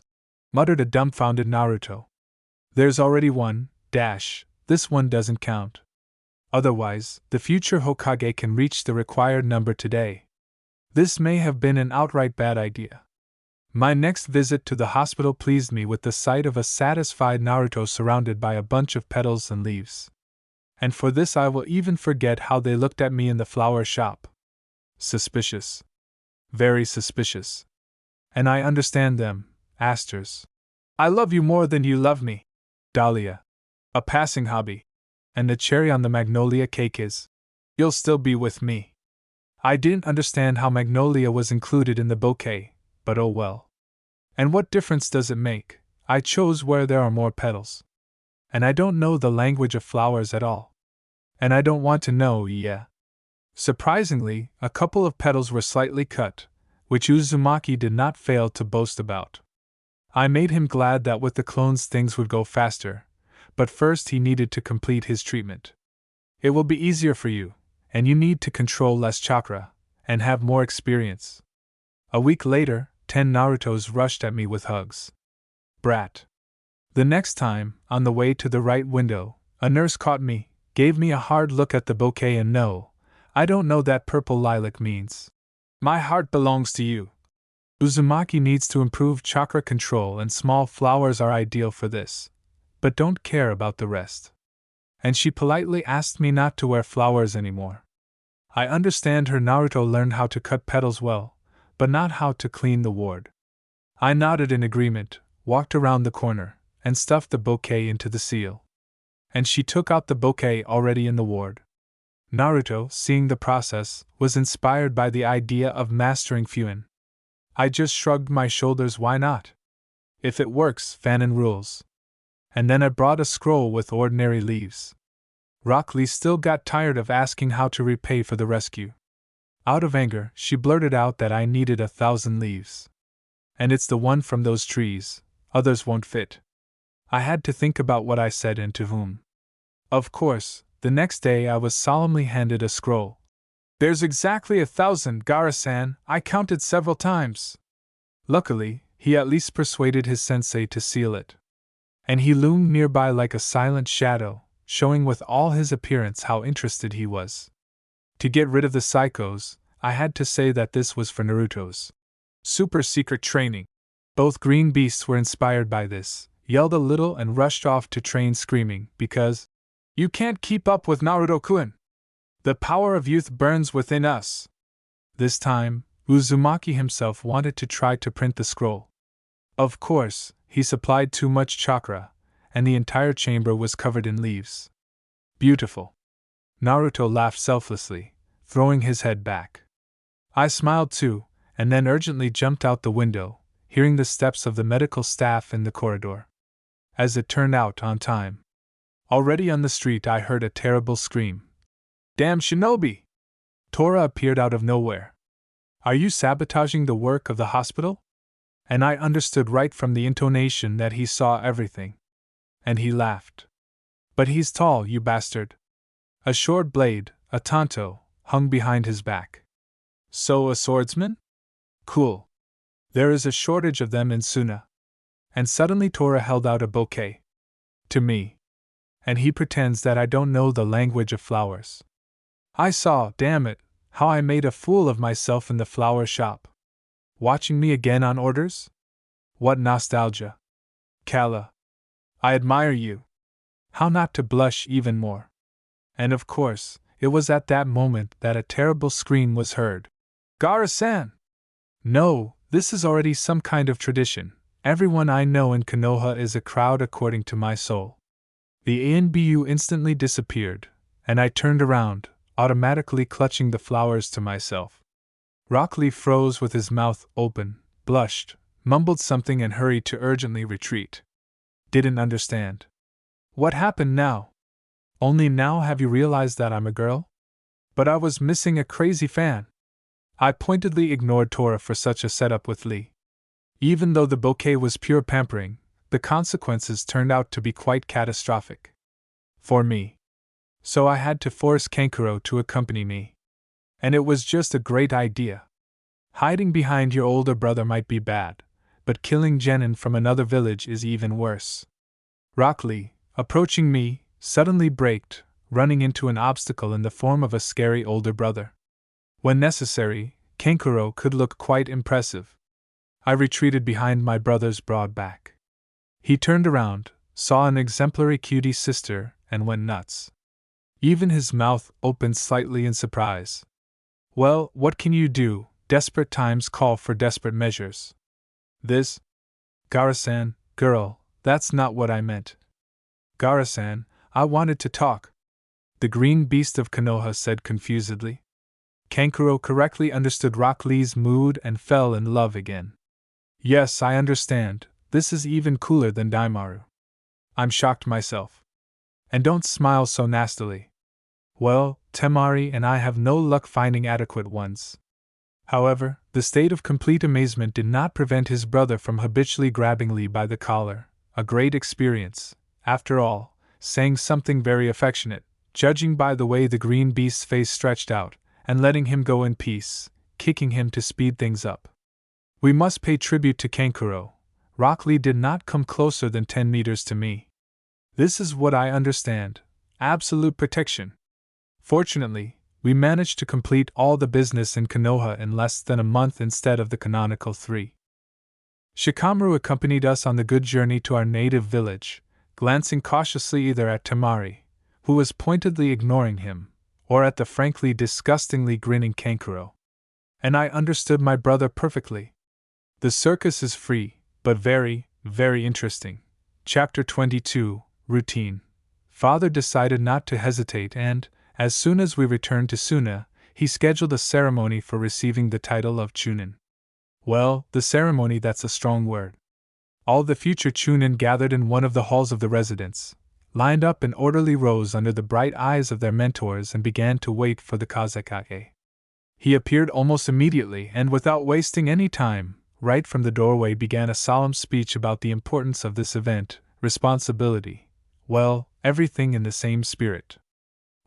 muttered a dumbfounded Naruto. There's already one, this one doesn't count. Otherwise, the future Hokage can reach the required number today. This may have been an outright bad idea. My next visit to the hospital pleased me with the sight of a satisfied Naruto surrounded by a bunch of petals and leaves. And for this I will even forget how they looked at me in the flower shop. Suspicious. Very suspicious. And I understand them, asters. I love you more than you love me. Dahlia. A passing hobby. And the cherry on the magnolia cake is. You'll still be with me. I didn't understand how magnolia was included in the bouquet, but oh well. And what difference does it make? I chose where there are more petals. And I don't know the language of flowers at all. And I don't want to know, yeah. Surprisingly, a couple of petals were slightly cut, which Uzumaki did not fail to boast about. I made him glad that with the clones things would go faster, but first he needed to complete his treatment. It will be easier for you, and you need to control less chakra, and have more experience. A week later, 10 Narutos rushed at me with hugs. Brat. The next time, on the way to the right window, a nurse caught me, gave me a hard look at the bouquet and no, I don't know that purple lilac means. My heart belongs to you. Uzumaki needs to improve chakra control and small flowers are ideal for this, but don't care about the rest. And she politely asked me not to wear flowers anymore. I understand her. Naruto learned how to cut petals well, but not how to clean the ward. I nodded in agreement, walked around the corner, and stuffed the bouquet into the seal. And she took out the bouquet already in the ward. Naruto, seeing the process, was inspired by the idea of mastering Fuin. I just shrugged my shoulders. Why not? If it works, Fanon rules. And then I brought a scroll with ordinary leaves. Rock Lee still got tired of asking how to repay for the rescue. Out of anger, she blurted out that I needed 1,000 leaves. And it's the one from those trees, others won't fit. I had to think about what I said and to whom. Of course, the next day I was solemnly handed a scroll. There's exactly 1,000, Gaara-san, I counted several times. Luckily, he at least persuaded his sensei to seal it. And he loomed nearby like a silent shadow, showing with all his appearance how interested he was. To get rid of the psychos, I had to say that this was for Naruto's super secret training. Both green beasts were inspired by this, yelled a little and rushed off to train screaming, because you can't keep up with Naruto-kun. The power of youth burns within us. This time, Uzumaki himself wanted to try to print the scroll. Of course, he supplied too much chakra, and the entire chamber was covered in leaves. Beautiful. Naruto laughed selflessly, throwing his head back. I smiled too, and then urgently jumped out the window, hearing the steps of the medical staff in the corridor. As it turned out, on time. Already on the street I heard a terrible scream. Damn shinobi! Tora appeared out of nowhere. Are you sabotaging the work of the hospital? And I understood right from the intonation that he saw everything. And he laughed. But he's tall, you bastard. A short blade, a tanto, hung behind his back. So a swordsman? Cool. There is a shortage of them in Suna. And suddenly Tora held out a bouquet. To me. And he pretends that I don't know the language of flowers. I saw, damn it, how I made a fool of myself in the flower shop. Watching me again on orders? What nostalgia. Kala. I admire you. How not to blush even more. And of course, it was at that moment that a terrible scream was heard. Gaara-san! No, this is already some kind of tradition. Everyone I know in Konoha is a crowd according to my soul. The ANBU instantly disappeared, and I turned around, automatically clutching the flowers to myself. Rock Lee froze with his mouth open, blushed, mumbled something and hurried to urgently retreat. Didn't understand. What happened now? Only now have you realized that I'm a girl? But I was missing a crazy fan. I pointedly ignored Tora for such a setup with Lee. Even though the bouquet was pure pampering, the consequences turned out to be quite catastrophic. For me. So I had to force Kankuro to accompany me. And it was just a great idea. Hiding behind your older brother might be bad, but killing genin from another village is even worse. Rock Lee, approaching me, suddenly braked, running into an obstacle in the form of a scary older brother. When necessary, Kankuro could look quite impressive. I retreated behind my brother's broad back. He turned around, saw an exemplary cutie sister, and went nuts. Even his mouth opened slightly in surprise. Well, what can you do? Desperate times call for desperate measures. This? Gaara-san, girl, that's not what I meant. Gaara-san, I wanted to talk. The green beast of Konoha said confusedly. Kankuro correctly understood Rock Lee's mood and fell in love again. Yes, I understand, this is even cooler than Daimaru. I'm shocked myself. And don't smile so nastily. Well, Temari and I have no luck finding adequate ones. However, the state of complete amazement did not prevent his brother from habitually grabbing Lee by the collar, a great experience, after all, saying something very affectionate, judging by the way the green beast's face stretched out, and letting him go in peace, kicking him to speed things up. We must pay tribute to Kankuro. Rock Lee did not come closer than 10 meters to me. This is what I understand, absolute protection. Fortunately, we managed to complete all the business in Konoha in less than a month instead of the canonical 3. Shikamaru accompanied us on the good journey to our native village, glancing cautiously either at Temari, who was pointedly ignoring him, or at the frankly disgustingly grinning Kankuro. And I understood my brother perfectly. The circus is free, but very, very interesting. Chapter 22, Routine. Father decided not to hesitate and, as soon as we returned to Suna, he scheduled a ceremony for receiving the title of Chunin. Well, the ceremony, that's a strong word. All the future Chunin gathered in one of the halls of the residence, lined up in orderly rows under the bright eyes of their mentors and began to wait for the Kazekage. He appeared almost immediately and without wasting any time, right from the doorway began a solemn speech about the importance of this event, responsibility, well, everything in the same spirit.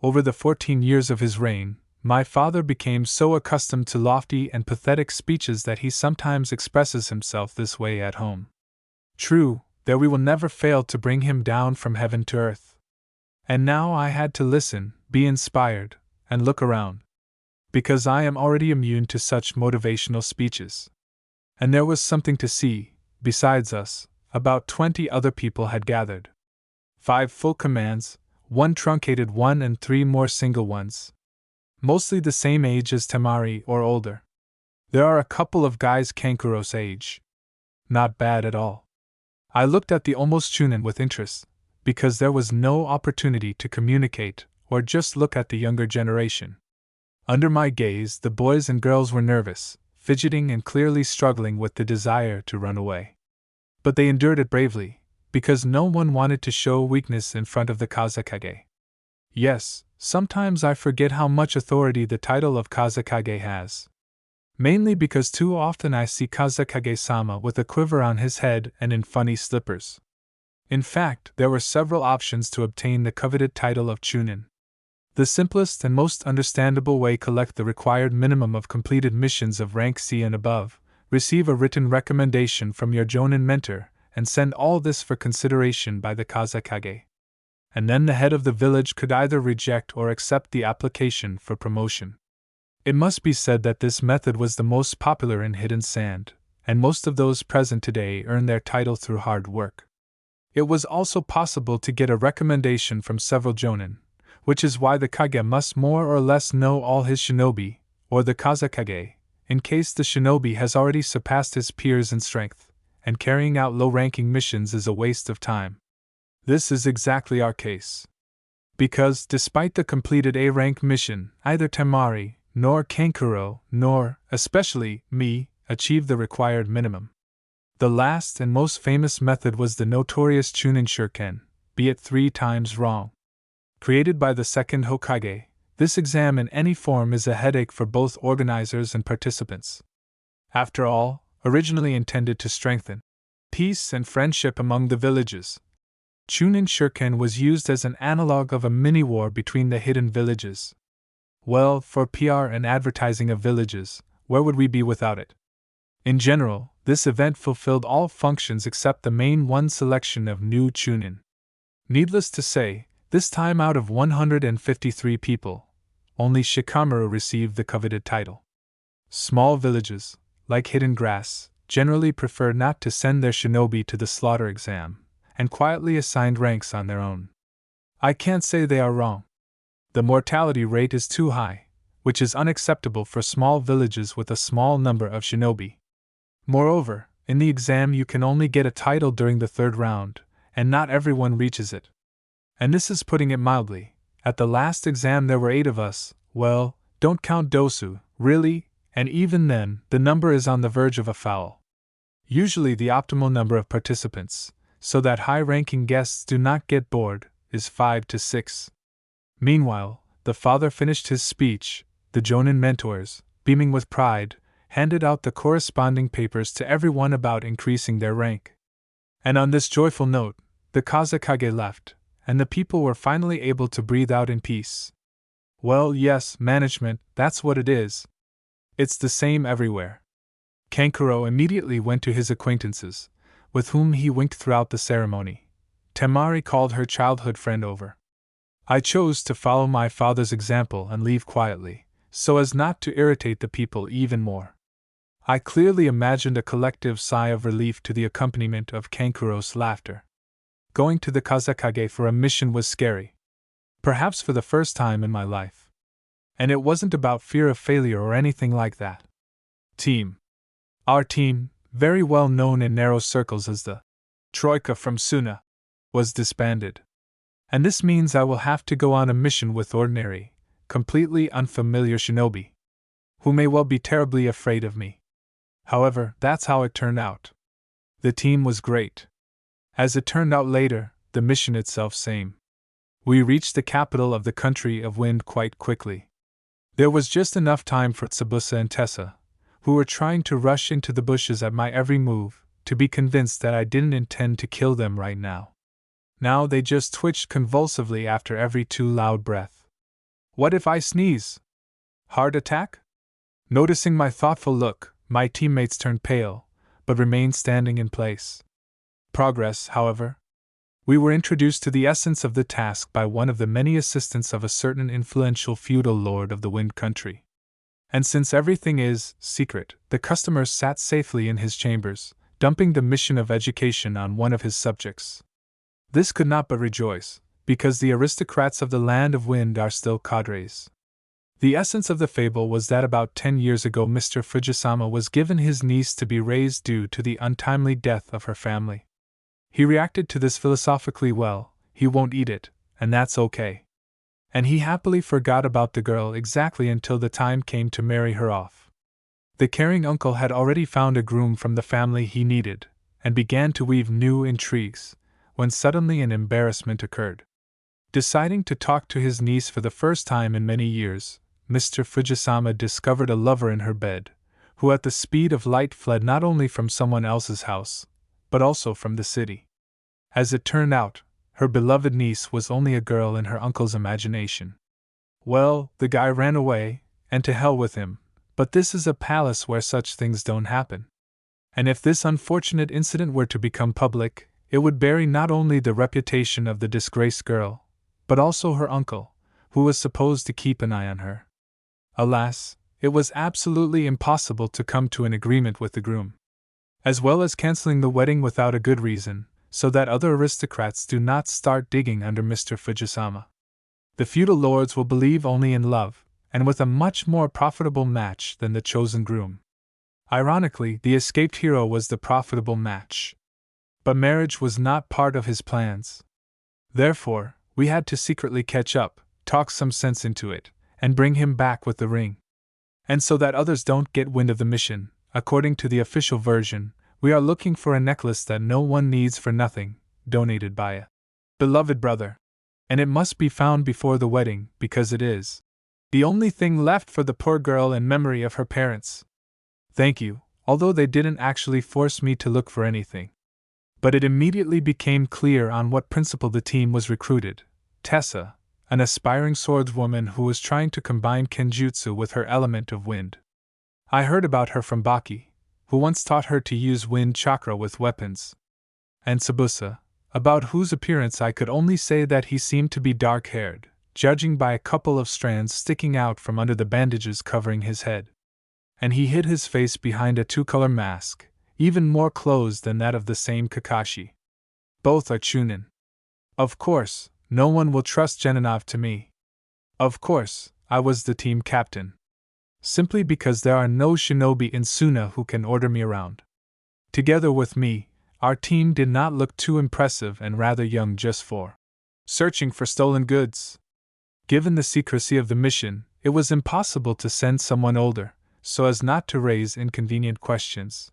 Over the 14 years of his reign, My father became so accustomed to lofty and pathetic speeches that he sometimes expresses himself this way at home. True, that we will never fail to bring him down from heaven to earth. And now I had to listen, be inspired, and look around. Because I am already immune to such motivational speeches. And there was something to see. Besides us, about 20 other people had gathered. 5 full commands, 1 truncated one and 3 more single ones. Mostly the same age as Temari or older. There are a couple of guys Kankuro's age. Not bad at all. I looked at the almost chunin with interest, because there was no opportunity to communicate or just look at the younger generation. Under my gaze, the boys and girls were nervous, fidgeting and clearly struggling with the desire to run away. But they endured it bravely, because no one wanted to show weakness in front of the Kazekage. Yes, sometimes I forget how much authority the title of Kazekage has. Mainly because too often I see Kazekage-sama with a quiver on his head and in funny slippers. In fact, there were several options to obtain the coveted title of chunin. The simplest and most understandable way: collect the required minimum of completed missions of rank C and above, receive a written recommendation from your jonin mentor, and send all this for consideration by the Kazekage. And then the head of the village could either reject or accept the application for promotion. It must be said that this method was the most popular in Hidden Sand, and most of those present today earn their title through hard work. It was also possible to get a recommendation from several jonin, which is why the Kage must more or less know all his shinobi, or the Kazekage, in case the shinobi has already surpassed his peers in strength, and carrying out low-ranking missions is a waste of time. This is exactly our case. Because, despite the completed A-rank mission, neither Temari, nor Kankuro, nor, especially, me, achieved the required minimum. The last and most famous method was the notorious Chunin Shuriken, be it 3 times wrong. Created by the second Hokage, this exam in any form is a headache for both organizers and participants. After all, originally intended to strengthen peace and friendship among the villages, Chunin Shuriken was used as an analog of a mini-war between the hidden villages. Well, for PR and advertising of villages, where would we be without it? In general, this event fulfilled all functions except the main one: selection of new chunin. Needless to say, this time out of 153 people, only Shikamaru received the coveted title. Small villages, like Hidden Grass, generally prefer not to send their shinobi to the slaughter exam, and quietly assigned ranks on their own. I can't say they are wrong. The mortality rate is too high, which is unacceptable for small villages with a small number of shinobi. Moreover, in the exam you can only get a title during the 3rd round, and not everyone reaches it. And this is putting it mildly. At the last exam there were 8 of us. Well, don't count Dosu, really, and even then, the number is on the verge of a foul. Usually the optimal number of participants, so that high-ranking guests do not get bored, is 5 to 6. Meanwhile, the father finished his speech. The jonin mentors, beaming with pride, handed out the corresponding papers to everyone about increasing their rank. And on this joyful note, the Kazekage left, and the people were finally able to breathe out in peace. Well, yes, management, that's what it is. It's the same everywhere. Kankuro immediately went to his acquaintances, with whom he winked throughout the ceremony. Temari called her childhood friend over. I chose to follow my father's example and leave quietly, so as not to irritate the people even more. I clearly imagined a collective sigh of relief to the accompaniment of Kankuro's laughter. Going to the Kazekage for a mission was scary. Perhaps for the first time in my life. And it wasn't about fear of failure or anything like that. Team. Our team, very well known in narrow circles as the Troika from Suna, was disbanded. And this means I will have to go on a mission with ordinary, completely unfamiliar shinobi, who may well be terribly afraid of me. However, that's how it turned out. The team was great. As it turned out later, the mission itself same. We reached the capital of the country of wind quite quickly. There was just enough time for Tsubusa and Tessa, who were trying to rush into the bushes at my every move, to be convinced that I didn't intend to kill them right now. Now they just twitched convulsively after every too loud breath. What if I sneeze? Heart attack? Noticing my thoughtful look, my teammates turned pale, but remained standing in place. Progress, however. We were introduced to the essence of the task by one of the many assistants of a certain influential feudal lord of the Wind Country. And since everything is secret, the customer sat safely in his chambers, dumping the mission of education on one of his subjects. This could not but rejoice, because the aristocrats of the land of wind are still cadres. The essence of the fable was that about 10 years ago Mr. Fujisama was given his niece to be raised due to the untimely death of her family. He reacted to this philosophically well, he won't eat it, and that's okay. And he happily forgot about the girl exactly until the time came to marry her off. The caring uncle had already found a groom from the family he needed, and began to weave new intrigues, when suddenly an embarrassment occurred. Deciding to talk to his niece for the first time in many years, Mr. Fujisama discovered a lover in her bed, who at the speed of light fled not only from someone else's house, but also from the city. As it turned out, her beloved niece was only a girl in her uncle's imagination. Well, the guy ran away, and to hell with him, but this is a palace where such things don't happen. And if this unfortunate incident were to become public, it would bury not only the reputation of the disgraced girl, but also her uncle, who was supposed to keep an eye on her. Alas, it was absolutely impossible to come to an agreement with the groom, as well as canceling the wedding without a good reason, so that other aristocrats do not start digging under Mr. Fujisama. The feudal lords will believe only in love, and with a much more profitable match than the chosen groom. Ironically, the escaped hero was the profitable match. But marriage was not part of his plans. Therefore, we had to secretly catch up, talk some sense into it, and bring him back with the ring. And so that others don't get wind of the mission, according to the official version, we are looking for a necklace that no one needs for nothing, donated by a beloved brother. And it must be found before the wedding, because it is the only thing left for the poor girl in memory of her parents. Thank you, although they didn't actually force me to look for anything. But it immediately became clear on what principle the team was recruited. Tessa, an aspiring swordswoman who was trying to combine kenjutsu with her element of wind. I heard about her from Baki, who once taught her to use wind chakra with weapons. And Tsubusa, about whose appearance I could only say that he seemed to be dark-haired, judging by a couple of strands sticking out from under the bandages covering his head. And he hid his face behind a two-color mask, even more closed than that of the same Kakashi. Both are Chunin. Of course, no one will trust Geninov to me. Of course, I was the team captain. Simply because there are no shinobi in Suna who can order me around. Together with me, our team did not look too impressive and rather young just for searching for stolen goods. Given the secrecy of the mission, it was impossible to send someone older, so as not to raise inconvenient questions.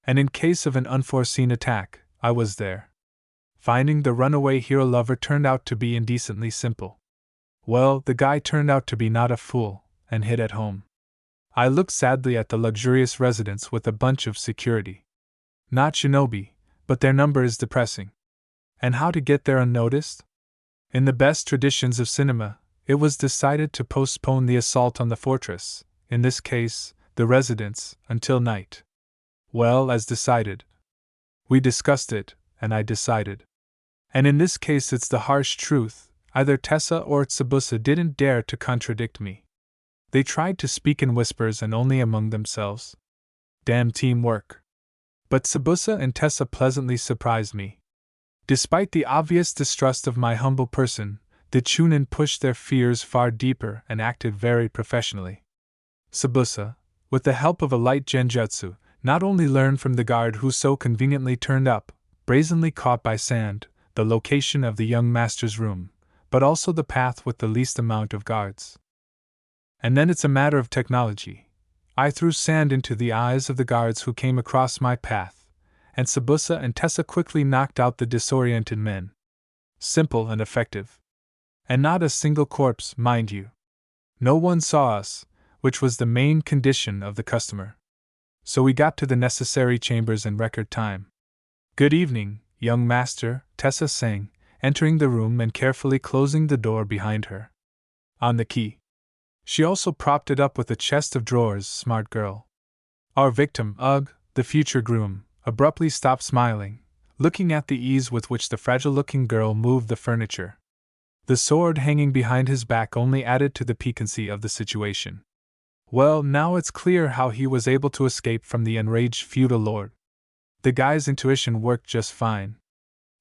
And in case of an unforeseen attack, I was there. Finding the runaway hero lover turned out to be indecently simple. Well, the guy turned out to be not a fool, and hid at home. I looked sadly at the luxurious residence with a bunch of security. Not shinobi, but their number is depressing. And how to get there unnoticed? In the best traditions of cinema, it was decided to postpone the assault on the fortress, in this case, the residence, until night. Well, as decided. We discussed it, and I decided. And in this case it's the harsh truth, either Tessa or Tsubusa didn't dare to contradict me. They tried to speak in whispers and only among themselves. Damn teamwork. But Tsubusa and Tessa pleasantly surprised me. Despite the obvious distrust of my humble person, the Chunin pushed their fears far deeper and acted very professionally. Tsubusa, with the help of a light genjutsu, not only learned from the guard who so conveniently turned up, brazenly caught by sand, the location of the young master's room, but also the path with the least amount of guards. And then it's a matter of technology. I threw sand into the eyes of the guards who came across my path, and Tsubusa and Tessa quickly knocked out the disoriented men. Simple and effective. And not a single corpse, mind you. No one saw us, which was the main condition of the customer. So we got to the necessary chambers in record time. Good evening, young master, Tessa sang, entering the room and carefully closing the door behind her. On the key. She also propped it up with a chest of drawers, smart girl. Our victim, the future groom, abruptly stopped smiling, looking at the ease with which the fragile-looking girl moved the furniture. The sword hanging behind his back only added to the piquancy of the situation. Well, now it's clear how he was able to escape from the enraged feudal lord. The guy's intuition worked just fine.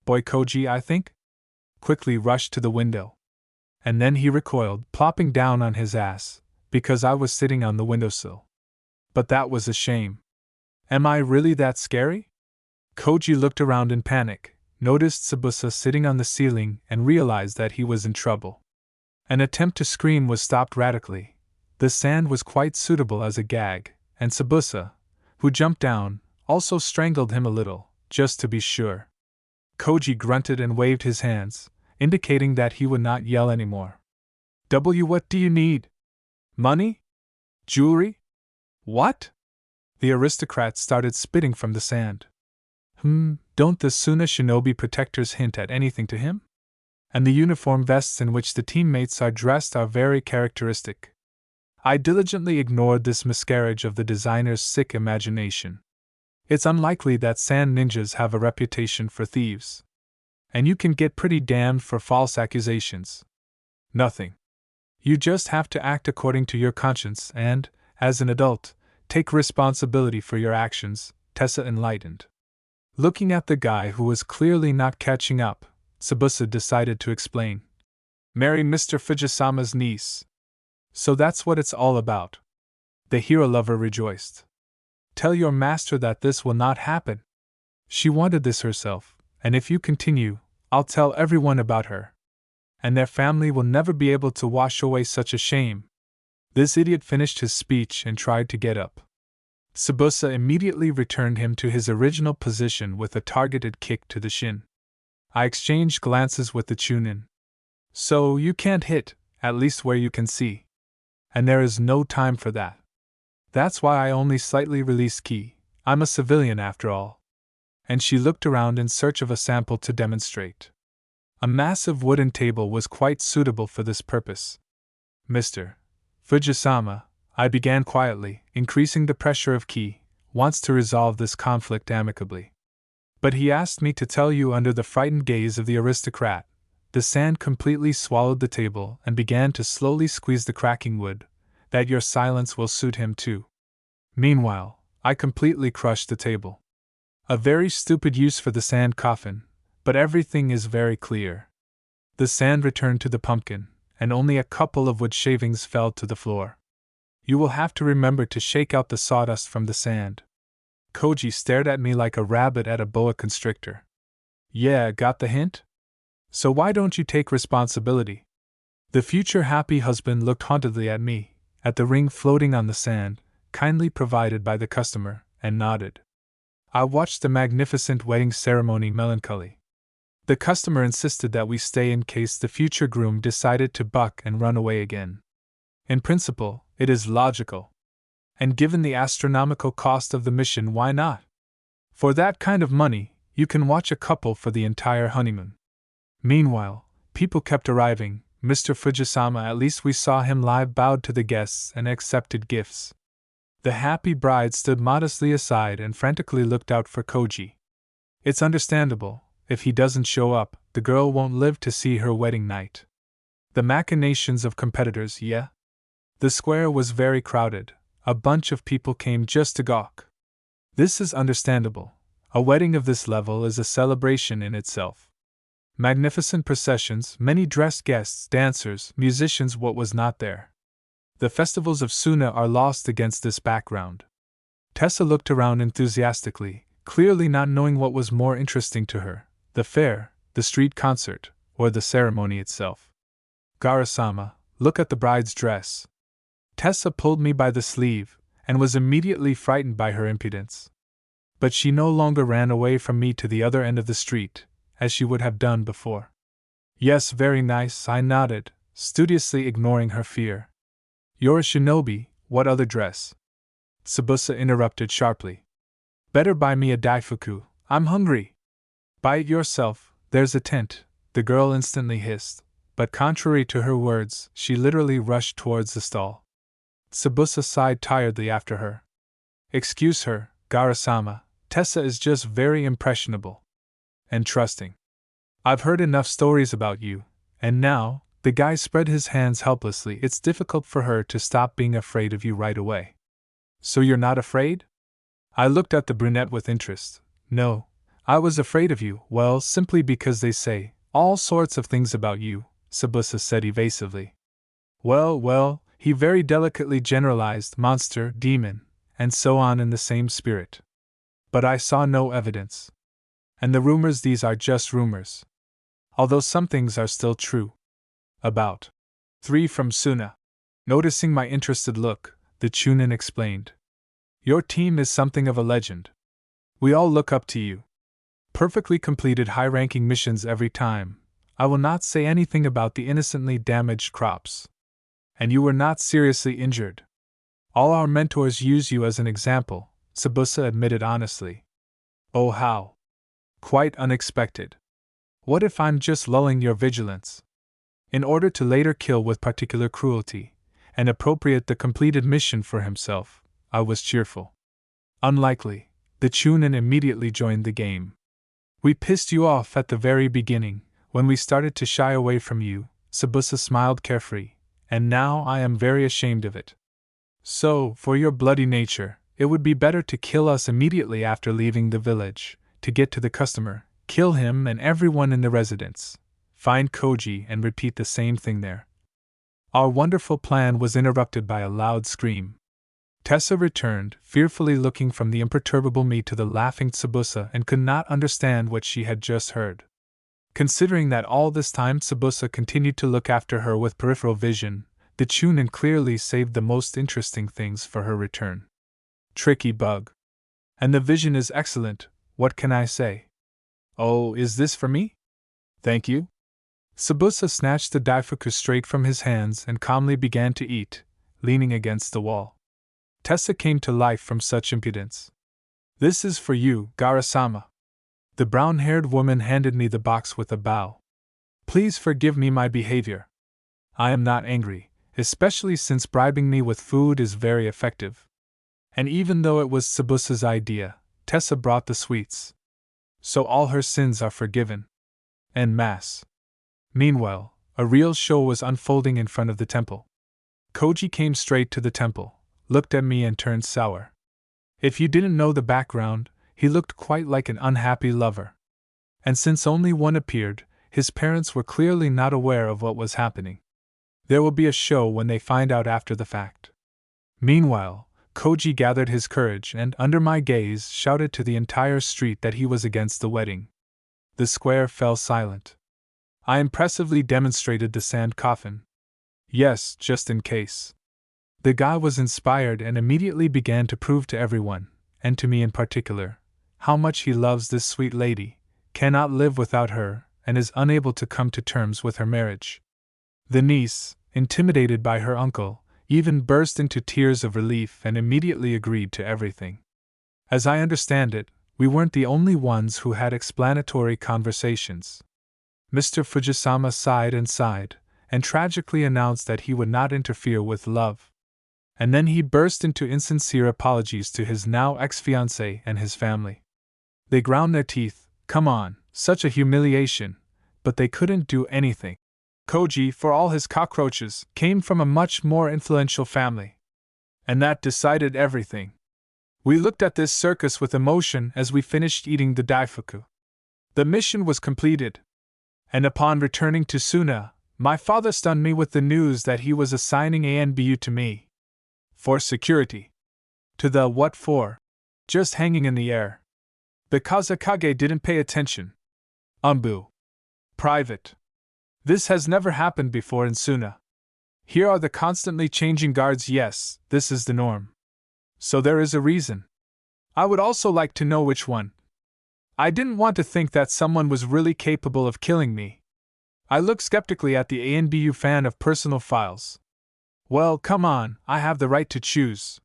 Boy Koji, I think? Quickly rushed to the window. And then he recoiled, plopping down on his ass, because I was sitting on the windowsill. But that was a shame. Am I really that scary? Koji looked around in panic, noticed Tsubusa sitting on the ceiling, and realized that he was in trouble. An attempt to scream was stopped radically. The sand was quite suitable as a gag, and Tsubusa, who jumped down, also strangled him a little, just to be sure. Koji grunted and waved his hands, indicating that he would not yell anymore. What do you need? Money? Jewelry? What? The aristocrat started spitting from the sand. Don't the Suna shinobi protectors hint at anything to him? And the uniform vests in which the teammates are dressed are very characteristic. I diligently ignored this miscarriage of the designer's sick imagination. It's unlikely that sand ninjas have a reputation for thieves. And you can get pretty damned for false accusations. Nothing. You just have to act according to your conscience and, as an adult, take responsibility for your actions, Tessa enlightened. Looking at the guy who was clearly not catching up, Tsubusa decided to explain. Marry Mr. Fujisama's niece. So that's what it's all about. The hero lover rejoiced. Tell your master that this will not happen. She wanted this herself, and if you continue, I'll tell everyone about her. And their family will never be able to wash away such a shame. This idiot finished his speech and tried to get up. Tsubusa immediately returned him to his original position with a targeted kick to the shin. I exchanged glances with the Chunin. So you can't hit, at least where you can see. And there is no time for that. That's why I only slightly released ki. I'm a civilian after all. And she looked around in search of a sample to demonstrate. A massive wooden table was quite suitable for this purpose. Mr. Fujisama, I began quietly, increasing the pressure of ki, wants to resolve this conflict amicably. But he asked me to tell you under the frightened gaze of the aristocrat. The sand completely swallowed the table and began to slowly squeeze the cracking wood, that your silence will suit him too. Meanwhile, I completely crushed the table. A very stupid use for the sand coffin, but everything is very clear. The sand returned to the pumpkin, and only a couple of wood shavings fell to the floor. You will have to remember to shake out the sawdust from the sand. Koji stared at me like a rabbit at a boa constrictor. Yeah, got the hint? So why don't you take responsibility? The future happy husband looked hauntedly at me, at the ring floating on the sand, kindly provided by the customer, and nodded. I watched the magnificent wedding ceremony melancholy. The customer insisted that we stay in case the future groom decided to buck and run away again. In principle, it is logical. And given the astronomical cost of the mission, why not? For that kind of money, you can watch a couple for the entire honeymoon. Meanwhile, people kept arriving. Mr. Fujisama, at least we saw him live, bowed to the guests and accepted gifts. The happy bride stood modestly aside and frantically looked out for Koji. It's understandable, if he doesn't show up, the girl won't live to see her wedding night. The machinations of competitors, yeah? The square was very crowded, a bunch of people came just to gawk. This is understandable, a wedding of this level is a celebration in itself. Magnificent processions, many dressed guests, dancers, musicians, what was not there? The festivals of Suna are lost against this background. Tessa looked around enthusiastically, clearly not knowing what was more interesting to her, the fair, the street concert, or the ceremony itself. Gaara-sama, look at the bride's dress. Tessa pulled me by the sleeve, and was immediately frightened by her impudence. But she no longer ran away from me to the other end of the street, as she would have done before. Yes, very nice, I nodded, studiously ignoring her fear. You're a shinobi, what other dress? Tsubusa interrupted sharply. Better buy me a daifuku, I'm hungry. Buy it yourself, there's a tent, the girl instantly hissed, but contrary to her words, she literally rushed towards the stall. Sabusa sighed tiredly after her. Excuse her, Gaara-sama, Tessa is just very impressionable. And trusting. I've heard enough stories about you, and now, the guy spread his hands helplessly, it's difficult for her to stop being afraid of you right away. So you're not afraid? I looked at the brunette with interest. No, I was afraid of you, well, simply because they say all sorts of things about you, Sabusa said evasively. Well, he very delicately generalized monster, demon, and so on in the same spirit. But I saw no evidence. And the rumors, these are just rumors. Although some things are still true. About 3 from Suna. Noticing my interested look, the Chunin explained. Your team is something of a legend. We all look up to you. Perfectly completed high-ranking missions every time. I will not say anything about the innocently damaged crops. And you were not seriously injured. All our mentors use you as an example, Sabusa admitted honestly. Oh how? Quite unexpected. What if I'm just lulling your vigilance? In order to later kill with particular cruelty, and appropriate the completed mission for himself, I was cheerful. Unlikely, the Chunin immediately joined the game. We pissed you off at the very beginning, when we started to shy away from you, Sabusa smiled carefree, and now I am very ashamed of it. So, for your bloody nature, it would be better to kill us immediately after leaving the village, to get to the customer, kill him and everyone in the residence, find Koji and repeat the same thing there. Our wonderful plan was interrupted by a loud scream. Tessa returned, fearfully looking from the imperturbable me to the laughing Sabusa and could not understand what she had just heard. Considering that all this time Sabusa continued to look after her with peripheral vision, the Chunin clearly saved the most interesting things for her return. Tricky bug. And the vision is excellent, what can I say? Oh, is this for me? Thank you. Sabusa snatched the daifuku straight from his hands and calmly began to eat, leaning against the wall. Tessa came to life from such impudence. This is for you, Gaara-sama. The brown-haired woman handed me the box with a bow. Please forgive me my behavior. I am not angry, especially since bribing me with food is very effective. And even though it was Sabusa's idea, Tessa brought the sweets. So all her sins are forgiven. En masse. Meanwhile, a real show was unfolding in front of the temple. Koji came straight to the temple, looked at me and turned sour. If you didn't know the background, he looked quite like an unhappy lover. And since only one appeared, his parents were clearly not aware of what was happening. There will be a show when they find out after the fact. Meanwhile, Koji gathered his courage and, under my gaze, shouted to the entire street that he was against the wedding. The square fell silent. I impressively demonstrated the sand coffin. Yes, just in case. The guy was inspired and immediately began to prove to everyone, and to me in particular, how much he loves this sweet lady, cannot live without her, and is unable to come to terms with her marriage. The niece, intimidated by her uncle, even burst into tears of relief and immediately agreed to everything. As I understand it, we weren't the only ones who had explanatory conversations. Mr. Fujisama sighed and tragically announced that he would not interfere with love. And then he burst into insincere apologies to his now ex-fiancée and his family. They ground their teeth, come on, such a humiliation, but they couldn't do anything. Koji, for all his cockroaches, came from a much more influential family. And that decided everything. We looked at this circus with emotion as we finished eating the daifuku. The mission was completed. And upon returning to Suna, my father stunned me with the news that he was assigning ANBU to me. For security. To the what for? Just hanging in the air. The Kazakage didn't pay attention. Private. This has never happened before in Suna. Here are the constantly changing guards, yes, this is the norm. So there is a reason. I would also like to know which one. I didn't want to think that someone was really capable of killing me. I looked skeptically at the ANBU fan of personal files. Well, come on, I have the right to choose.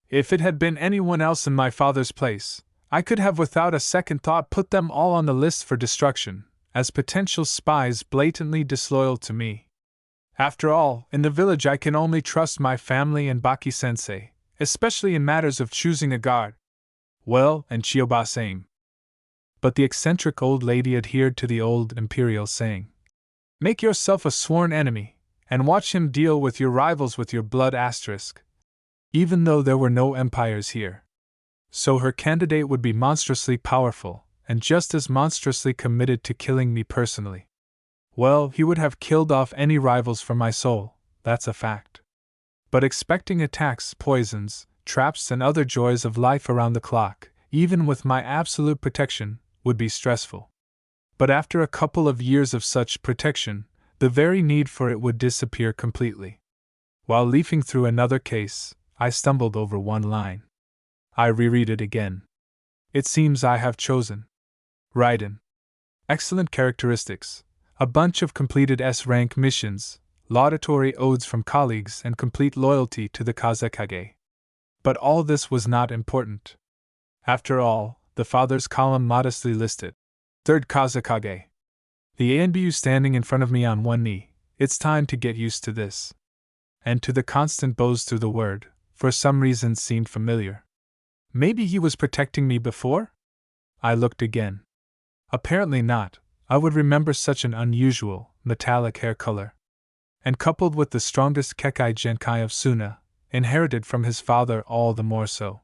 If it had been anyone else in my father's place, I could have without a second thought put them all on the list for destruction, as potential spies blatantly disloyal to me. After all, in the village I can only trust my family and Baki-sensei, especially in matters of choosing a guard. Well, and Chiyoba-same. But the eccentric old lady adhered to the old imperial saying. Make yourself a sworn enemy, and watch him deal with your rivals with your blood asterisk. Even though there were no empires here. So her candidate would be monstrously powerful, and just as monstrously committed to killing me personally. Well, he would have killed off any rivals for my soul, that's a fact. But expecting attacks, poisons, traps, and other joys of life around the clock, even with my absolute protection, would be stressful. But after a couple of years of such protection, the very need for it would disappear completely. While leafing through another case, I stumbled over one line. I reread it again. It seems I have chosen. Raiden. Excellent characteristics. A bunch of completed S-rank missions, laudatory odes from colleagues, and complete loyalty to the Kazekage. But all this was not important. After all, the father's column modestly listed. Third Kazekage. The ANBU standing in front of me on one knee. It's time to get used to this. And to the constant bows through the word, for some reason seemed familiar. Maybe he was protecting me before? I looked again. Apparently not. I would remember such an unusual, metallic hair color. And coupled with the strongest Kekai Genkai of Suna, inherited from his father all the more so.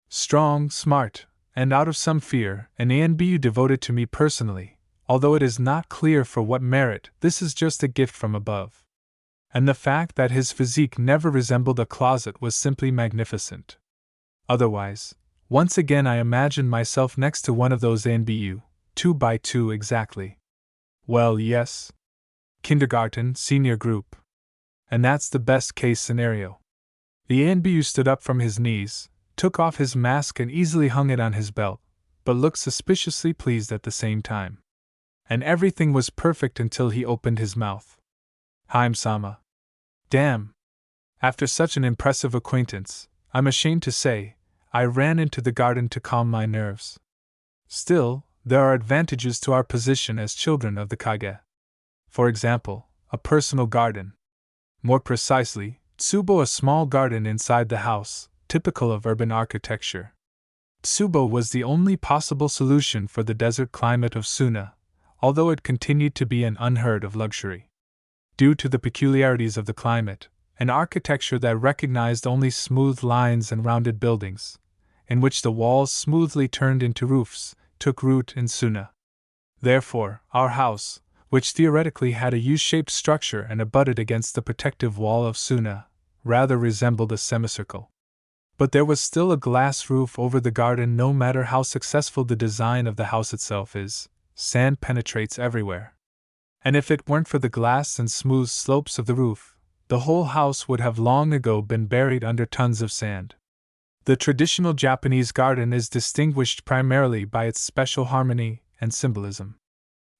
Strong, smart, and out of some fear, an ANBU devoted to me personally, although it is not clear for what merit. This is just a gift from above. And the fact that his physique never resembled a closet was simply magnificent. Otherwise, once again I imagined myself next to one of those ANBU, 2 by 2 exactly. Well, yes. Kindergarten, senior group. And that's the best case scenario. The ANBU stood up from his knees, took off his mask and easily hung it on his belt, but looked suspiciously pleased at the same time. And everything was perfect until he opened his mouth. Haim-sama. Damn. After such an impressive acquaintance, I'm ashamed to say, I ran into the garden to calm my nerves. Still, there are advantages to our position as children of the Kage. For example, a personal garden. More precisely, tsubo, a small garden inside the house, typical of urban architecture. Tsubo was the only possible solution for the desert climate of Suna, although it continued to be an unheard of luxury. Due to the peculiarities of the climate, an architecture that recognized only smooth lines and rounded buildings, in which the walls smoothly turned into roofs, took root in Suna. Therefore, our house, which theoretically had a U-shaped structure and abutted against the protective wall of Suna, rather resembled a semicircle. But there was still a glass roof over the garden. No matter how successful the design of the house itself is, sand penetrates everywhere. And if it weren't for the glass and smooth slopes of the roof, the whole house would have long ago been buried under tons of sand. The traditional Japanese garden is distinguished primarily by its special harmony and symbolism.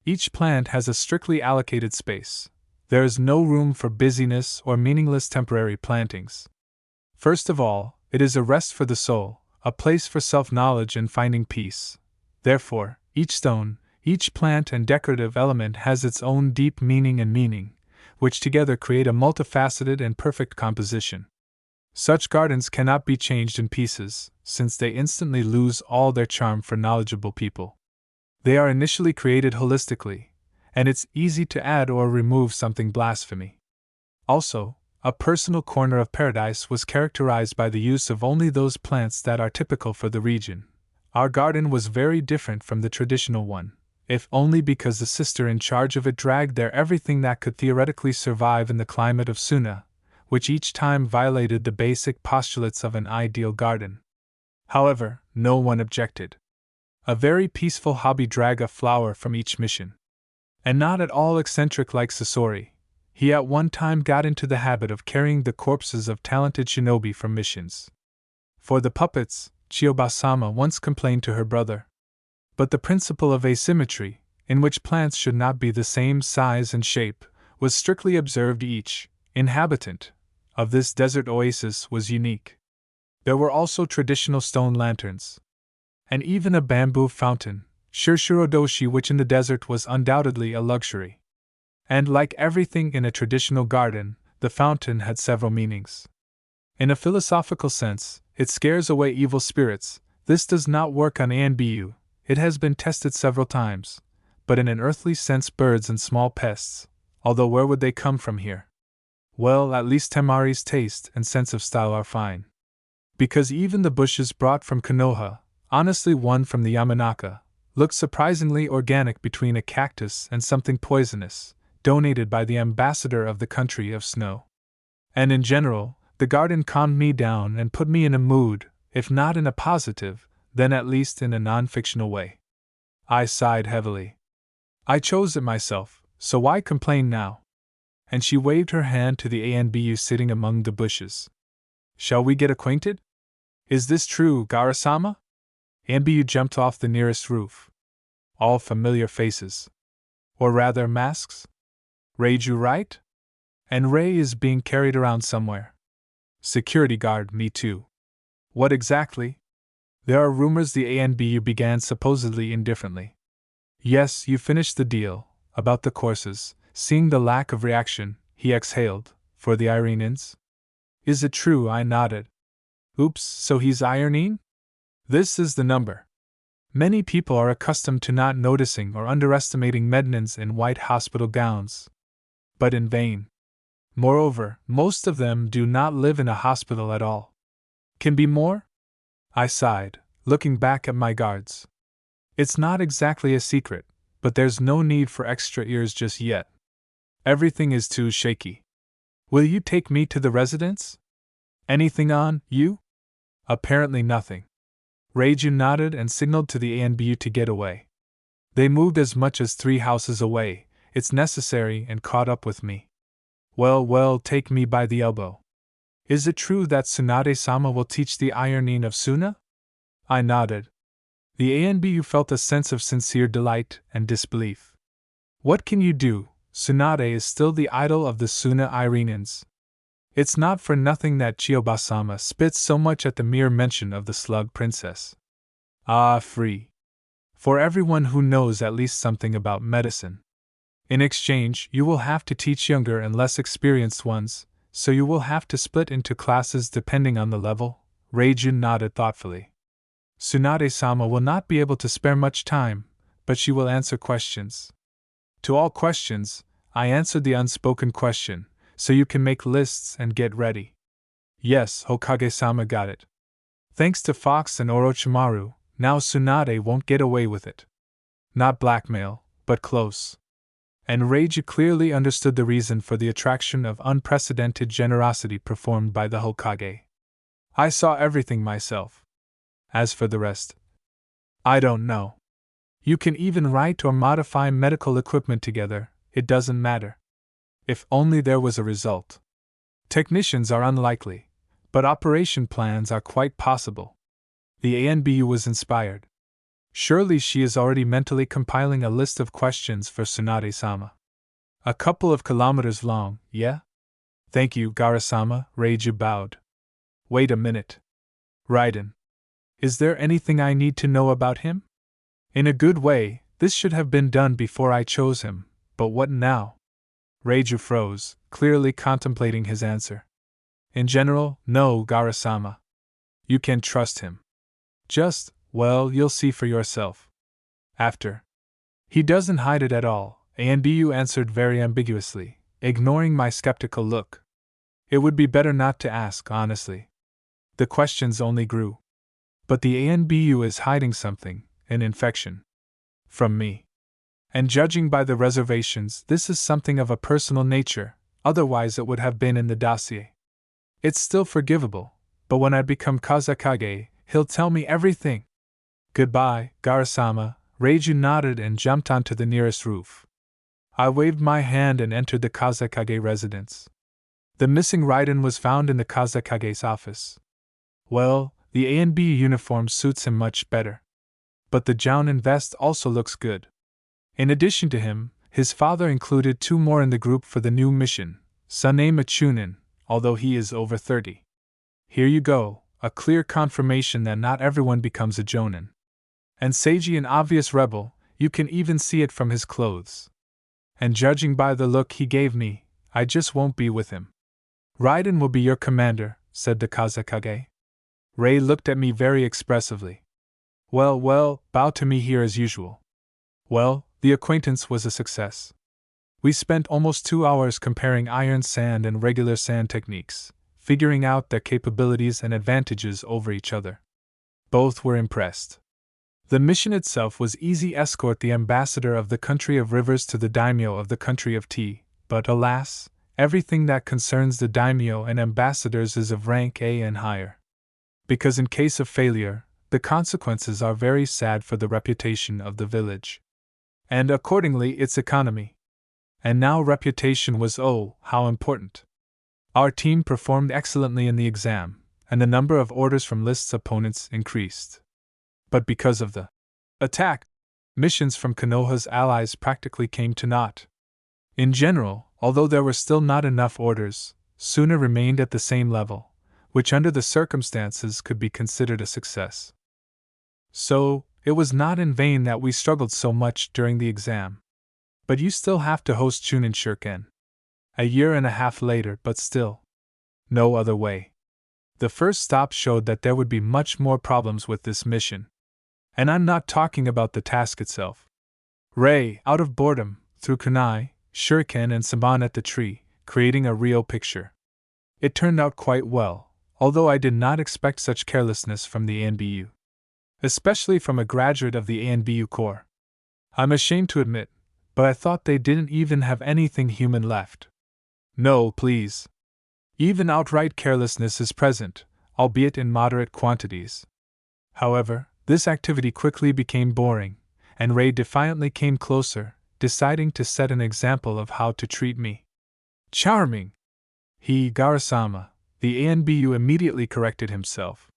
Each plant has a strictly allocated space. There is no room for busyness or meaningless temporary plantings. First of all, it is a rest for the soul, a place for self-knowledge and finding peace. Therefore, each stone, each plant and decorative element has its own deep meaning, which together create a multifaceted and perfect composition. Such gardens cannot be changed in pieces, since they instantly lose all their charm for knowledgeable people. They are initially created holistically, and it's easy to add or remove something blasphemy. Also, a personal corner of paradise was characterized by the use of only those plants that are typical for the region. Our garden was very different from the traditional one, if only because the sister in charge of it dragged there everything that could theoretically survive in the climate of Suna, which each time violated the basic postulates of an ideal garden. However, no one objected. A very peaceful hobby, drag a flower from each mission. And not at all eccentric like Sasori, he at one time got into the habit of carrying the corpses of talented shinobi from missions. For the puppets, Chiyoba-sama once complained to her brother. But the principle of asymmetry, in which plants should not be the same size and shape, was strictly observed. Each inhabitant of this desert oasis was unique. There were also traditional stone lanterns, and even a bamboo fountain, Shirshirodoshi, which in the desert was undoubtedly a luxury. And like everything in a traditional garden, the fountain had several meanings. In a philosophical sense, it scares away evil spirits. This does not work on Anbu, it has been tested several times. But in an earthly sense, birds and small pests, although where would they come from here? Well, at least Temari's taste and sense of style are fine. Because even the bushes brought from Konoha, honestly one from the Yamanaka, look surprisingly organic between a cactus and something poisonous, donated by the ambassador of the country of snow. And in general, the garden calmed me down and put me in a mood, if not in a positive, then at least in a non-fictional way. I sighed heavily. I chose it myself, so why complain now? And she waved her hand to the Anbu sitting among the bushes. Shall we get acquainted? Is this true, Gaara-sama? Anbu jumped off the nearest roof. All familiar faces. Or rather, masks? Reiju, right? And Rei is being carried around somewhere. Security guard, me too. What exactly? There are rumors, the Anbu began supposedly indifferently. Yes, you finished the deal, about the courses. Seeing the lack of reaction, he exhaled, for the Irenins? Is it true? I nodded. Oops, so he's ironing? This is the number. Many people are accustomed to not noticing or underestimating mednins in white hospital gowns. But in vain. Moreover, most of them do not live in a hospital at all. Can be more? I sighed, looking back at my guards. It's not exactly a secret, but there's no need for extra ears just yet. Everything is too shaky. Will you take me to the residence? Anything on you? Apparently nothing. Reiju nodded and signaled to the Anbu to get away. They moved as much as 3 houses away, it's necessary, and caught up with me. Well, take me by the elbow. Is it true that Tsunade-sama will teach the ironing of Suna? I nodded. The Anbu felt a sense of sincere delight and disbelief. What can you do? Tsunade is still the idol of the Suna Irenins. It's not for nothing that Chiyoba-sama spits so much at the mere mention of the slug princess. Ah, free. For everyone who knows at least something about medicine. In exchange, you will have to teach younger and less experienced ones, so you will have to split into classes depending on the level. Reiju nodded thoughtfully. Tsunade-sama will not be able to spare much time, but she will answer questions. To all questions, I answered the unspoken question, so you can make lists and get ready. Yes, Hokage-sama got it. Thanks to Fox and Orochimaru, now Tsunade won't get away with it. Not blackmail, but close. And Reiju clearly understood the reason for the attraction of unprecedented generosity performed by the Hokage. I saw everything myself. As for the rest, I don't know. You can even write or modify medical equipment together, it doesn't matter. If only there was a result. Technicians are unlikely, but operation plans are quite possible. The Anbu was inspired. Surely she is already mentally compiling a list of questions for Tsunade-sama. A couple of kilometers long, yeah? Thank you, Gaara-sama, Reiju bowed. Wait a minute. Raiden. Is there anything I need to know about him? In a good way, this should have been done before I chose him, but what now? Reiju froze, clearly contemplating his answer. In general, no, Gaara-sama. You can trust him. Just, well, you'll see for yourself. After. He doesn't hide it at all, Anbu answered very ambiguously, ignoring my skeptical look. It would be better not to ask, honestly. The questions only grew. But the Anbu is hiding something, an infection. From me. And judging by the reservations, this is something of a personal nature, otherwise it would have been in the dossier. It's still forgivable, but when I become Kazekage, he'll tell me everything. Goodbye, Gaara-sama. Reiju nodded and jumped onto the nearest roof. I waved my hand and entered the Kazekage residence. The missing Raiden was found in the Kazekage's office. Well, the Anbu uniform suits him much better. But the Jounin vest also looks good. In addition to him, his father included 2 more in the group for the new mission, Suname Chunin, although he is over 30. Here you go, a clear confirmation that not everyone becomes a Jounin. And Seiji an obvious rebel, you can even see it from his clothes. And judging by the look he gave me, I just won't be with him. Raiden will be your commander, said the Kazekage. Rei looked at me very expressively. Well, bow to me here as usual. Well, the acquaintance was a success. We spent almost 2 hours comparing iron sand and regular sand techniques, figuring out their capabilities and advantages over each other. Both were impressed. The mission itself was easy: escort the ambassador of the country of rivers to the daimyo of the country of tea, but alas, everything that concerns the daimyo and ambassadors is of rank A and higher. Because in case of failure, the consequences are very sad for the reputation of the village. And accordingly its economy. And now reputation was how important. Our team performed excellently in the exam, and the number of orders from lists opponents increased. But because of the attack, missions from Konoha's allies practically came to naught. In general, although there were still not enough orders, Suna remained at the same level, which under the circumstances could be considered a success. So, it was not in vain that we struggled so much during the exam. But you still have to host Chunin Shuriken. A year and a half later, but still. No other way. The first stop showed that there would be much more problems with this mission. And I'm not talking about the task itself. Rei, out of boredom, threw kunai, shuriken and saban at the tree, creating a real picture. It turned out quite well, although I did not expect such carelessness from the ANBU. Especially from a graduate of the ANBU Corps. I'm ashamed to admit, but I thought they didn't even have anything human left. No, please. Even outright carelessness is present, albeit in moderate quantities. However, this activity quickly became boring, and Rei defiantly came closer, deciding to set an example of how to treat me. Charming! Gaara-sama, the ANBU immediately corrected himself.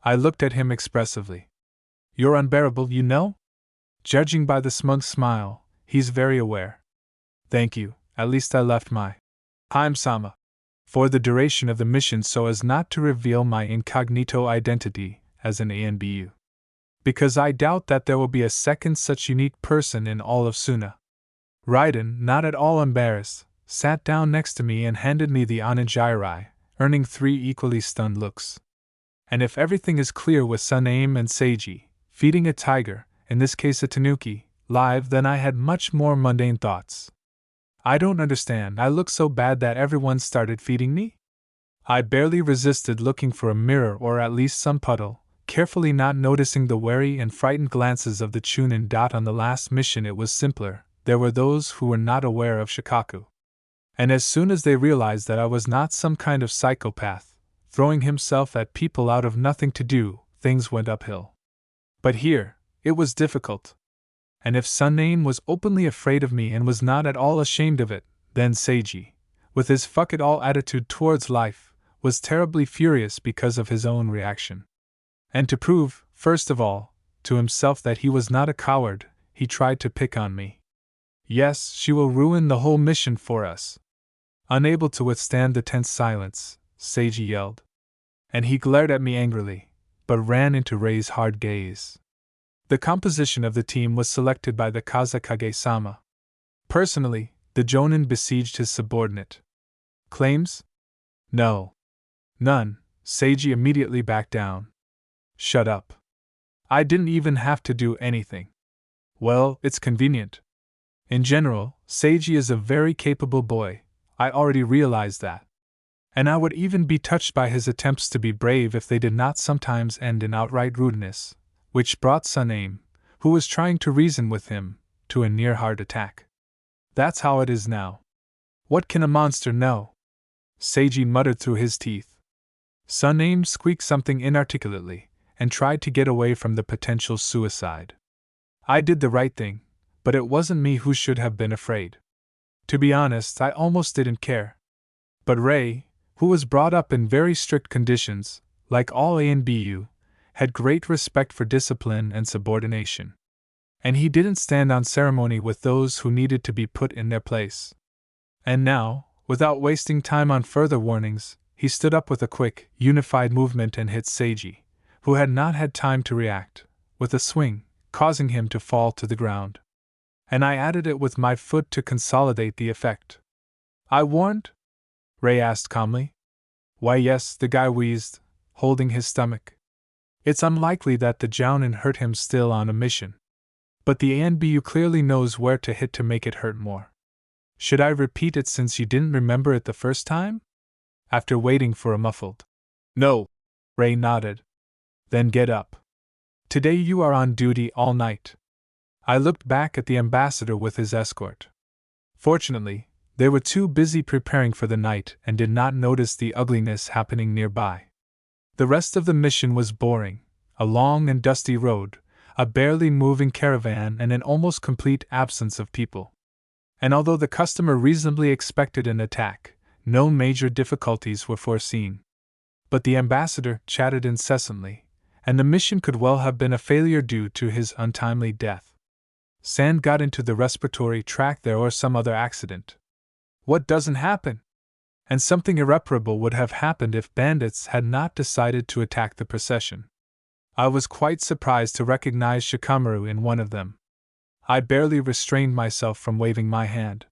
I looked at him expressively. You're unbearable, you know? Judging by the smug smile, he's very aware. Thank you, at least I left my Haim-sama for the duration of the mission so as not to reveal my incognito identity as an ANBU. Because I doubt that there will be a second such unique person in all of Suna. Raiden, not at all embarrassed, sat down next to me and handed me the onigiri, earning 3 equally stunned looks. And if everything is clear with Sunaime and Seiji, feeding a tiger, in this case a tanuki, live, then I had much more mundane thoughts. I don't understand, I look so bad that everyone started feeding me? I barely resisted looking for a mirror or at least some puddle, carefully not noticing the wary and frightened glances of the Chunin. On the last mission it was simpler, there were those who were not aware of Shikaku. And as soon as they realized that I was not some kind of psychopath, throwing himself at people out of nothing to do, things went uphill. But here, it was difficult. And if Sunaime was openly afraid of me and was not at all ashamed of it, then Seiji, with his fuck-it-all attitude towards life, was terribly furious because of his own reaction. And to prove, first of all, to himself that he was not a coward, he tried to pick on me. Yes, she will ruin the whole mission for us. Unable to withstand the tense silence, Seiji yelled. And he glared at me angrily, but ran into Rei's hard gaze. The composition of the team was selected by the Kazekage-sama. Personally, the Jonin besieged his subordinate. Claims? No. None. Seiji immediately backed down. Shut up. I didn't even have to do anything. Well, it's convenient. In general, Seiji is a very capable boy, I already realized that. And I would even be touched by his attempts to be brave if they did not sometimes end in outright rudeness, which brought Sunaime, who was trying to reason with him, to a near heart attack. That's how it is now. What can a monster know? Seiji muttered through his teeth. Sunaime squeaked something inarticulately, and tried to get away from the potential suicide. I did the right thing, but it wasn't me who should have been afraid. To be honest, I almost didn't care. But Rei, who was brought up in very strict conditions, like all ANBU, had great respect for discipline and subordination. And he didn't stand on ceremony with those who needed to be put in their place. And now, without wasting time on further warnings, he stood up with a quick, unified movement and hit Seiji, who had not had time to react, with a swing, causing him to fall to the ground. And I added it with my foot to consolidate the effect. I warned? Ray asked calmly. Why yes, the guy wheezed, holding his stomach. It's unlikely that the jounin hurt him still on a mission. But the ANBU clearly knows where to hit to make it hurt more. Should I repeat it since you didn't remember it the first time? After waiting for a muffled no, Ray nodded. Then get up. Today you are on duty all night. I looked back at the ambassador with his escort. Fortunately, they were too busy preparing for the night and did not notice the ugliness happening nearby. The rest of the mission was boring: a long and dusty road, a barely moving caravan, and an almost complete absence of people. And although the customer reasonably expected an attack, no major difficulties were foreseen. But the ambassador chatted incessantly, and the mission could well have been a failure due to his untimely death. Sand got into the respiratory tract there or some other accident. What doesn't happen? And something irreparable would have happened if bandits had not decided to attack the procession. I was quite surprised to recognize Shikamaru in one of them. I barely restrained myself from waving my hand.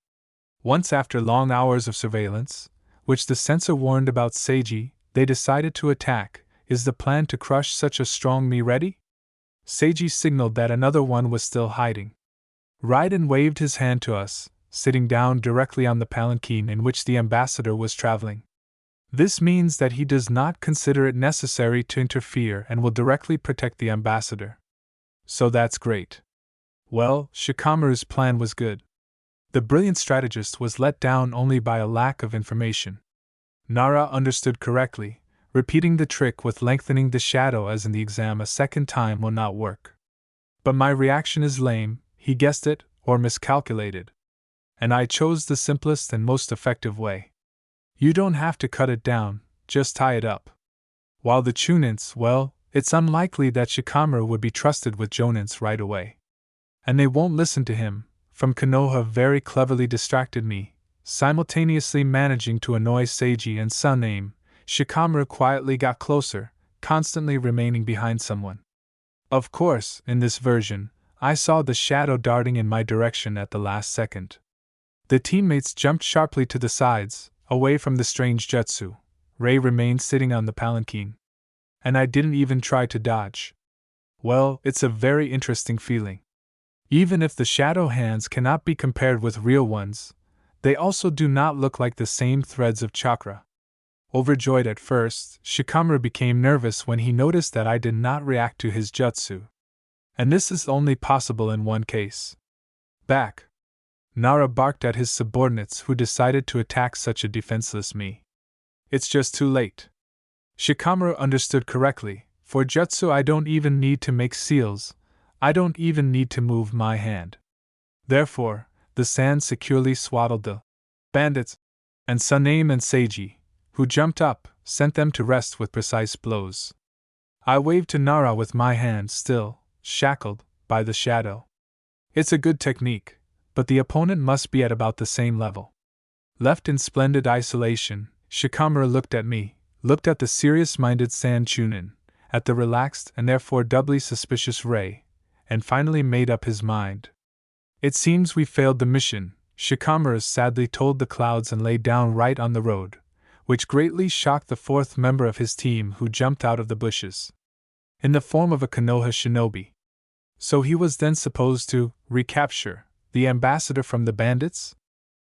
Once after long hours of surveillance, which the censor warned about Seiji, they decided to attack. Is the plan to crush such a strong me ready? Seiji signaled that another one was still hiding. Raiden waved his hand to us, sitting down directly on the palanquin in which the ambassador was traveling. This means that he does not consider it necessary to interfere and will directly protect the ambassador. So that's great. Well, Shikamaru's plan was good. The brilliant strategist was let down only by a lack of information. Nara understood correctly. Repeating the trick with lengthening the shadow as in the exam a second time will not work. But my reaction is lame: he guessed it, or miscalculated. And I chose the simplest and most effective way. You don't have to cut it down, just tie it up. While the chunins, well, it's unlikely that Shikamaru would be trusted with jonins right away. And they won't listen to him. From Konoha very cleverly distracted me, simultaneously managing to annoy Seiji and Suname. Shikamaru quietly got closer, constantly remaining behind someone. Of course, in this version, I saw the shadow darting in my direction at the last second. The teammates jumped sharply to the sides, away from the strange jutsu. Ray remained sitting on the palanquin. And I didn't even try to dodge. Well, it's a very interesting feeling. Even if the shadow hands cannot be compared with real ones, they also do not look like the same threads of chakra. Overjoyed at first, Shikamaru became nervous when he noticed that I did not react to his jutsu. And this is only possible in one case. Back! Nara barked at his subordinates who decided to attack such a defenseless me. It's just too late. Shikamaru understood correctly. For jutsu I don't even need to make seals, I don't even need to move my hand. Therefore, the sand securely swaddled the bandits, and Suname and Seiji, who jumped up, sent them to rest with precise blows. I waved to Nara with my hand still shackled by the shadow. It's a good technique, but the opponent must be at about the same level. Left in splendid isolation, Shikamaru looked at me, looked at the serious-minded Sand Chunin, at the relaxed and therefore doubly suspicious Ray, and finally made up his mind. It seems we failed the mission, Shikamaru sadly told the clouds and lay down right on the road, which greatly shocked the fourth member of his team who jumped out of the bushes. In the form of a Konoha shinobi. So he was then supposed to recapture the ambassador from the bandits?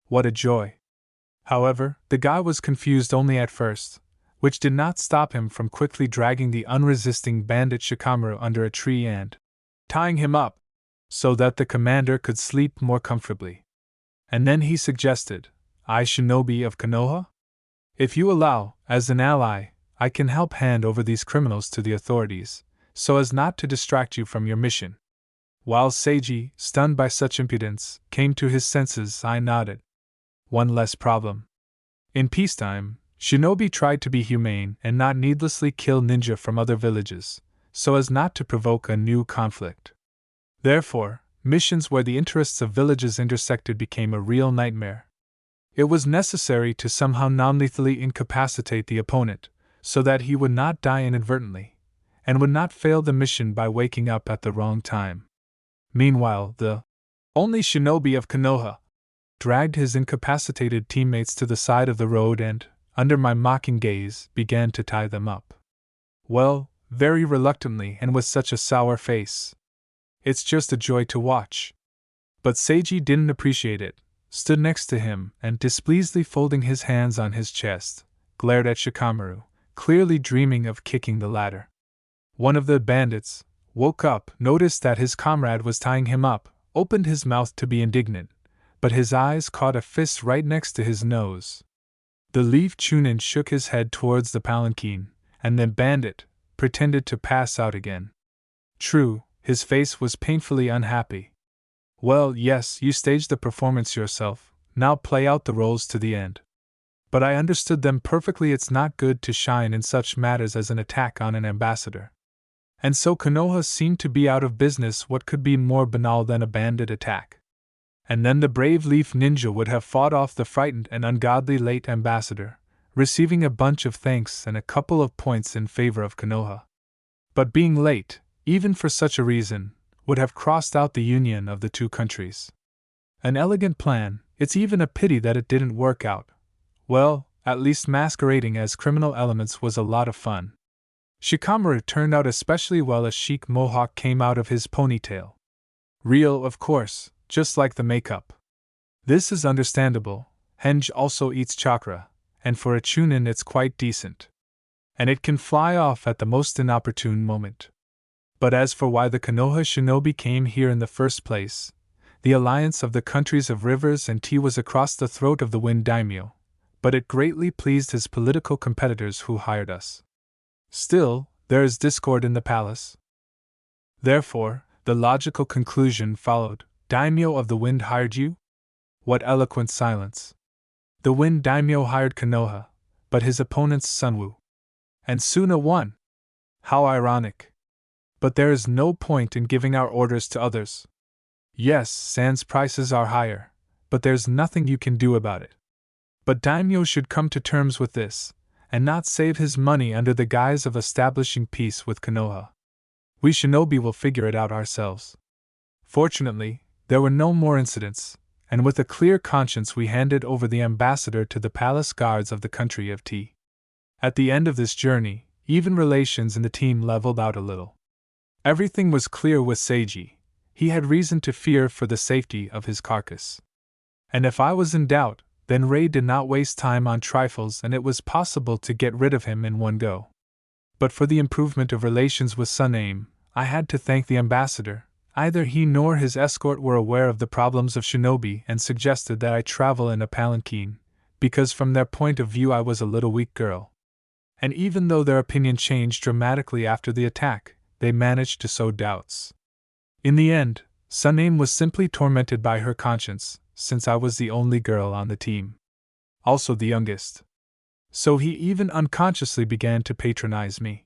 What a joy! However, the guy was confused only at first, which did not stop him from quickly dragging the unresisting bandit Shikamaru under a tree and tying him up, so that the commander could sleep more comfortably. And then he suggested, I shinobi of Konoha? If you allow, as an ally, I can help hand over these criminals to the authorities, so as not to distract you from your mission. While Seiji, stunned by such impudence, came to his senses, I nodded. One less problem. In peacetime, shinobi tried to be humane and not needlessly kill ninja from other villages, so as not to provoke a new conflict. Therefore, missions where the interests of villages intersected became a real nightmare. It was necessary to somehow non-lethally incapacitate the opponent, so that he would not die inadvertently, and would not fail the mission by waking up at the wrong time. Meanwhile, the only shinobi of Konoha dragged his incapacitated teammates to the side of the road and, under my mocking gaze, began to tie them up. Well, very reluctantly and with such a sour face. It's just a joy to watch. But Seiji didn't appreciate it, stood next to him, and displeasedly folding his hands on his chest, glared at Shikamaru, clearly dreaming of kicking the latter. One of the bandits woke up, noticed that his comrade was tying him up, opened his mouth to be indignant, but his eyes caught a fist right next to his nose. The Leaf Chunin shook his head towards the palanquin, and the bandit pretended to pass out again. True, his face was painfully unhappy. Well, yes, you staged the performance yourself, now play out the roles to the end. But I understood them perfectly. It's not good to shine in such matters as an attack on an ambassador. And so Konoha seemed to be out of business. What could be more banal than a bandit attack? And then the brave Leaf Ninja would have fought off the frightened and ungodly late ambassador, receiving a bunch of thanks and a couple of points in favor of Konoha. But being late, even for such a reason, would have crossed out the union of the two countries. An elegant plan. It's even a pity that it didn't work out. Well, at least masquerading as criminal elements was a lot of fun. Shikamaru turned out especially well. A chic mohawk came out of his ponytail. Real, of course, just like the makeup. This is understandable. Henge also eats chakra, and for a chunin it's quite decent. And it can fly off at the most inopportune moment. But as for why the Konoha shinobi came here in the first place, the alliance of the countries of rivers and tea was across the throat of the Wind Daimyo, but it greatly pleased his political competitors who hired us. Still, there is discord in the palace. Therefore, the logical conclusion followed: Daimyo of the Wind hired you? What eloquent silence. The Wind Daimyo hired Konoha, but his opponent's Sunwoo. And Suna won. How ironic. But there is no point in giving our orders to others. Yes, San's prices are higher, but there's nothing you can do about it. But Daimyo should come to terms with this, and not save his money under the guise of establishing peace with Konoha. We shinobi will figure it out ourselves. Fortunately, there were no more incidents, and with a clear conscience we handed over the ambassador to the palace guards of the country of tea. At the end of this journey, even relations in the team leveled out a little. Everything was clear with Seiji. He had reason to fear for the safety of his carcass. And if I was in doubt, then Ray did not waste time on trifles, and it was possible to get rid of him in one go. But for the improvement of relations with Sun-Aim, I had to thank the ambassador. Either he nor his escort were aware of the problems of shinobi and suggested that I travel in a palanquin, because from their point of view I was a little weak girl. And even though their opinion changed dramatically after the attack, they managed to sow doubts. In the end, Sun-Aim was simply tormented by her conscience, since I was the only girl on the team. Also the youngest. So he even unconsciously began to patronize me.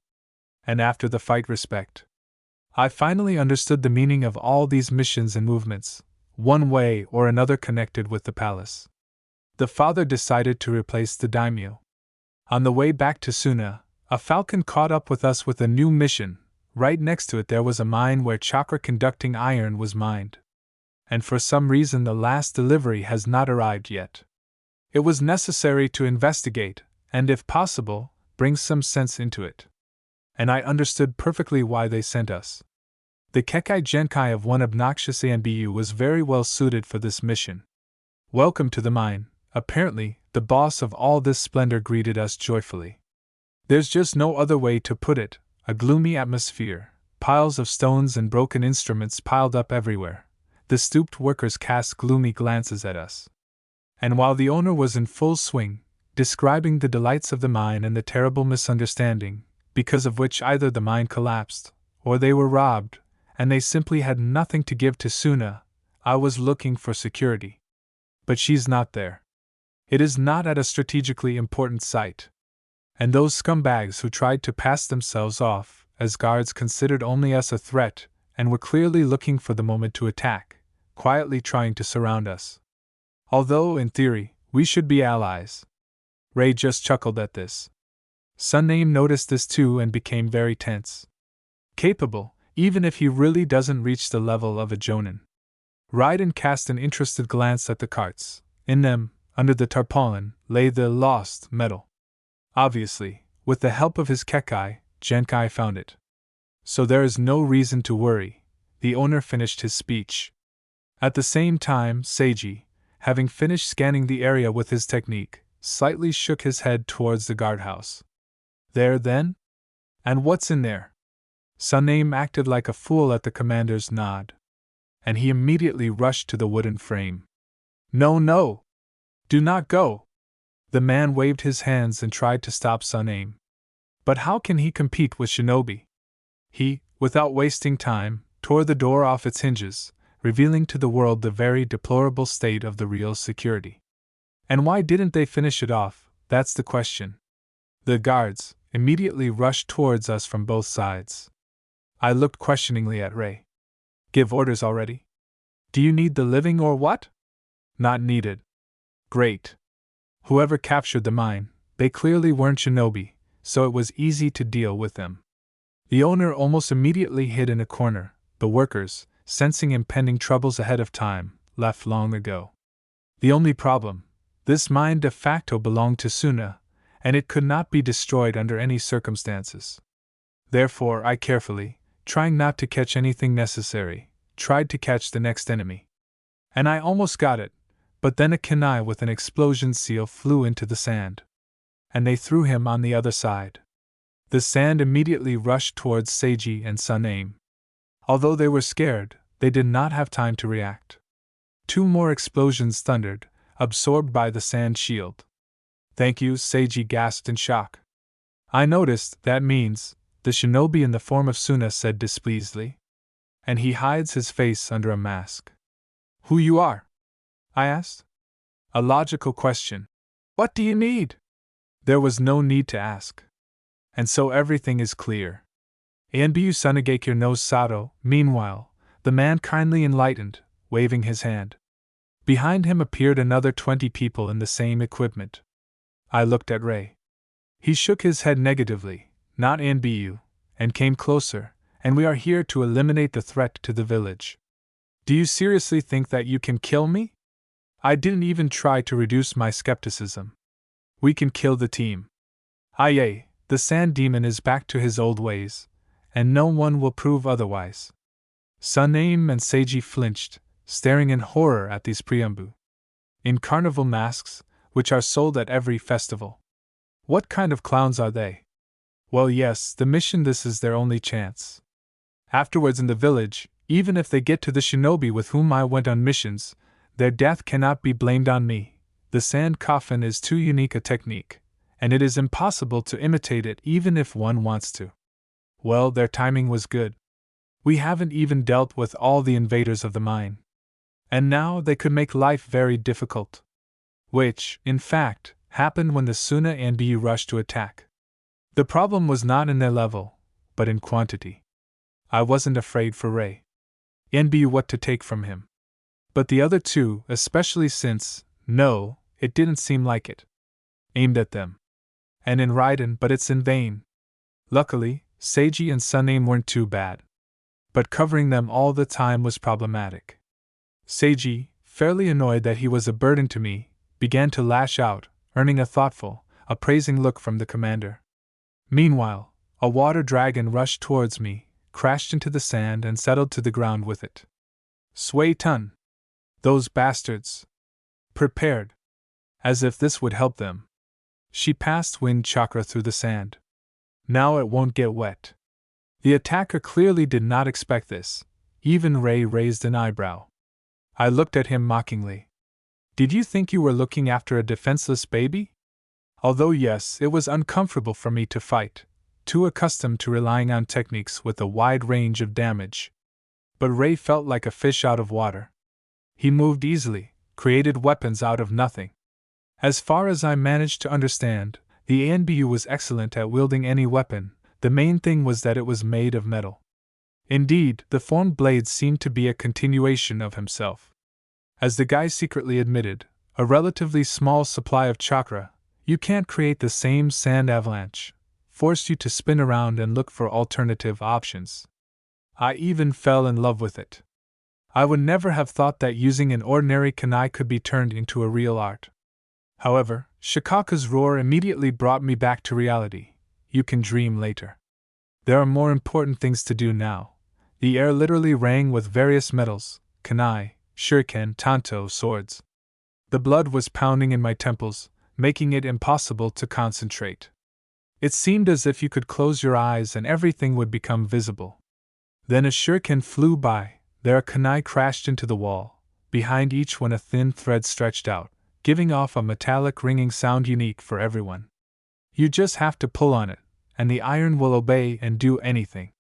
And after the fight respect, I finally understood the meaning of all these missions and movements, one way or another connected with the palace. The father decided to replace the daimyo. On the way back to Suna, a falcon caught up with us with a new mission. Right next to it there was a mine where chakra-conducting iron was mined. And for some reason the last delivery has not arrived yet. It was necessary to investigate, and if possible, bring some sense into it. And I understood perfectly why they sent us. The Kekai Genkai of one obnoxious ANBU was very well suited for this mission. Welcome to the mine, apparently, the boss of all this splendor greeted us joyfully. There's just no other way to put it. A gloomy atmosphere, piles of stones and broken instruments piled up everywhere. The stooped workers cast gloomy glances at us. And while the owner was in full swing, describing the delights of the mine and the terrible misunderstanding, because of which either the mine collapsed, or they were robbed, and they simply had nothing to give to Suna, I was looking for security. But she's not there. It is not at a strategically important site. And those scumbags who tried to pass themselves off as guards considered only us a threat and were clearly looking for the moment to attack, quietly trying to surround us. Although, in theory, we should be allies. Ray just chuckled at this. Sun-Aim noticed this too and became very tense. Capable, even if he really doesn't reach the level of a jonin. Raiden cast an interested glance at the carts. In them, under the tarpaulin, lay the lost medal. Obviously, with the help of his Kekkai, Genkai found it. So there is no reason to worry, the owner finished his speech. At the same time, Seiji, having finished scanning the area with his technique, slightly shook his head towards the guardhouse. There then? And what's in there? Saname acted like a fool at the commander's nod. And he immediately rushed to the wooden frame. No, no! Do not go! The man waved his hands and tried to stop Saname. But how can he compete with shinobi? He, without wasting time, tore the door off its hinges, revealing to the world the very deplorable state of the real security. And why didn't they finish it off, that's the question. The guards immediately rushed towards us from both sides. I looked questioningly at Ray. Give orders already? Do you need the living or what? Not needed. Great. Whoever captured the mine, they clearly weren't shinobi, so it was easy to deal with them. The owner almost immediately hid in a corner. The workers, sensing impending troubles ahead of time, left long ago. The only problem: this mine de facto belonged to Suna, and it could not be destroyed under any circumstances. Therefore I carefully, trying not to catch anything necessary, tried to catch the next enemy. And I almost got it, but then a kunai with an explosion seal flew into the sand. And they threw him on the other side. The sand immediately rushed towards Seiji and Saname. Although they were scared, they did not have time to react. 2 more explosions thundered, absorbed by the sand shield. Thank you, Seiji gasped in shock. I noticed, that means, the shinobi in the form of Suna said displeasedly. And he hides his face under a mask. Who you are? I asked. A logical question. What do you need? There was no need to ask. And so everything is clear. Anbu Sunagekyo knows Sato, meanwhile, the man kindly enlightened, waving his hand. Behind him appeared another 20 people in the same equipment. I looked at Ray. He shook his head negatively, not Anbu, and came closer, and we are here to eliminate the threat to the village. Do you seriously think that you can kill me? I didn't even try to reduce my skepticism. We can kill the team. Aye, the sand demon is back to his old ways, and no one will prove otherwise. Saname and Seiji flinched, staring in horror at these Priambu. In carnival masks, which are sold at every festival. What kind of clowns are they? Well, yes, the mission, this is their only chance. Afterwards in the village, even if they get to the shinobi with whom I went on missions, their death cannot be blamed on me. The sand coffin is too unique a technique, and it is impossible to imitate it even if one wants to. Well, their timing was good. We haven't even dealt with all the invaders of the mine. And now they could make life very difficult. Which, in fact, happened when the Suna and Bu rushed to attack. The problem was not in their level, but in quantity. I wasn't afraid for Ray. Nbu what to take from him. But the other 2, especially since, no, it didn't seem like it. Aimed at them. And in Raiden, but it's in vain. Luckily, Seiji and Saname weren't too bad. But covering them all the time was problematic. Seiji, fairly annoyed that he was a burden to me, began to lash out, earning a thoughtful, appraising look from the commander. Meanwhile, a water dragon rushed towards me, crashed into the sand and settled to the ground with it. Sway Tun! Those bastards! Prepared! As if this would help them. She passed wind chakra through the sand. Now it won't get wet. The attacker clearly did not expect this. Even Ray raised an eyebrow. I looked at him mockingly. Did you think you were looking after a defenseless baby? Although yes, it was uncomfortable for me to fight, too accustomed to relying on techniques with a wide range of damage. But Ray felt like a fish out of water. He moved easily, created weapons out of nothing. As far as I managed to understand, the ANBU was excellent at wielding any weapon. The main thing was that it was made of metal. Indeed, the formed blade seemed to be a continuation of himself. As the guy secretly admitted, a relatively small supply of chakra, you can't create the same sand avalanche, forced you to spin around and look for alternative options. I even fell in love with it. I would never have thought that using an ordinary kunai could be turned into a real art. However, Shikaku's roar immediately brought me back to reality. You can dream later. There are more important things to do now. The air literally rang with various metals, kunai, shuriken, tanto, swords. The blood was pounding in my temples, making it impossible to concentrate. It seemed as if you could close your eyes and everything would become visible. Then a shuriken flew by, there a kunai crashed into the wall, behind each one a thin thread stretched out, giving off a metallic ringing sound unique for everyone. You just have to pull on it, and the iron will obey and do anything.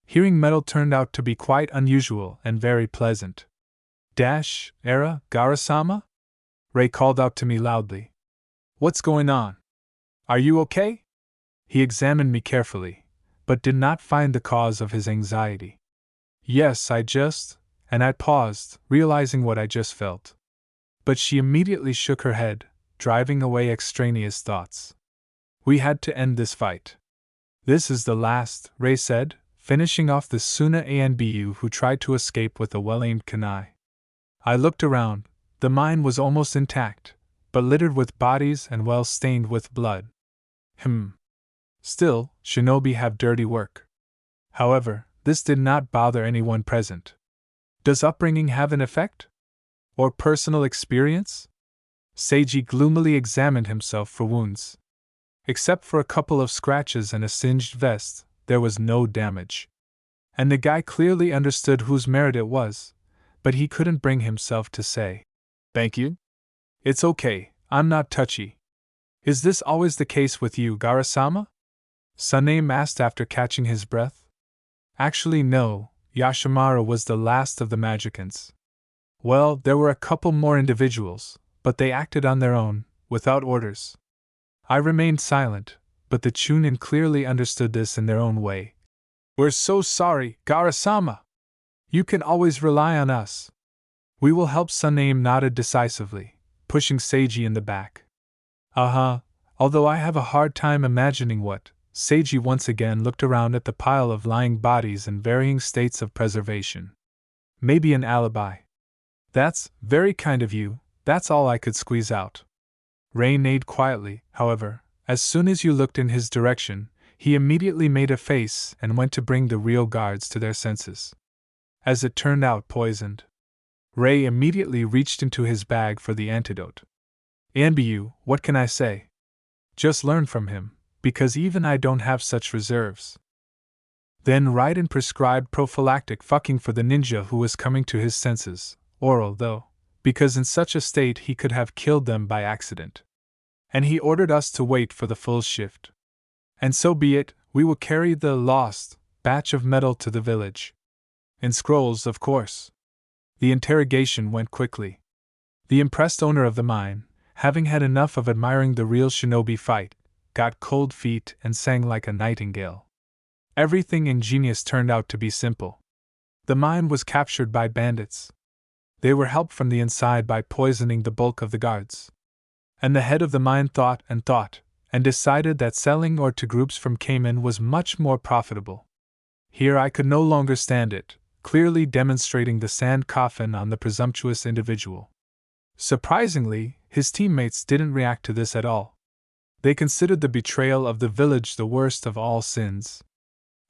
Hearing metal turned out to be quite unusual and very pleasant. Era, Gaara-sama? Ray called out to me loudly. What's going on? Are you okay? He examined me carefully, but did not find the cause of his anxiety. Yes, and I paused, realizing what I just felt. But she immediately shook her head, driving away extraneous thoughts. We had to end this fight. This is the last, Ray said, finishing off the Suna Anbu who tried to escape with a well-aimed kunai. I looked around. The mine was almost intact, but littered with bodies and well stained with blood. Still, shinobi have dirty work. However, this did not bother anyone present. Does upbringing have an effect? Or personal experience? Seiji gloomily examined himself for wounds. Except for a couple of scratches and a singed vest, there was no damage. And the guy clearly understood whose merit it was, but he couldn't bring himself to say, "Thank you? It's okay, I'm not touchy." Is this always the case with you, Gaara-sama? Suname asked after catching his breath. Actually no, Yashimaru was the last of the magicians. Well, there were a couple more individuals, but they acted on their own, without orders. I remained silent, but the Chunin clearly understood this in their own way. We're so sorry, Gaara-sama. You can always rely on us. We will help. Suname nodded decisively, pushing Seiji in the back. Although I have a hard time imagining what. Seiji once again looked around at the pile of lying bodies in varying states of preservation. Maybe an alibi. That's very kind of you, that's all I could squeeze out. Ray neighed quietly, however. As soon as you looked in his direction, he immediately made a face and went to bring the real guards to their senses. As it turned out, poisoned. Ray immediately reached into his bag for the antidote. Anbu, what can I say? Just learn from him, because even I don't have such reserves. Then Raiden prescribed prophylactic fucking for the ninja who was coming to his senses, oral though, because in such a state he could have killed them by accident. And he ordered us to wait for the full shift. And so be it, we will carry the lost batch of metal to the village. In scrolls, of course. The interrogation went quickly. The impressed owner of the mine, having had enough of admiring the real shinobi fight, got cold feet and sang like a nightingale. Everything ingenious turned out to be simple. The mine was captured by bandits. They were helped from the inside by poisoning the bulk of the guards. And the head of the mine thought, and decided that selling ore to groups from Cayman was much more profitable. Here I could no longer stand it, clearly demonstrating the sand coffin on the presumptuous individual. Surprisingly, his teammates didn't react to this at all. They considered the betrayal of the village the worst of all sins.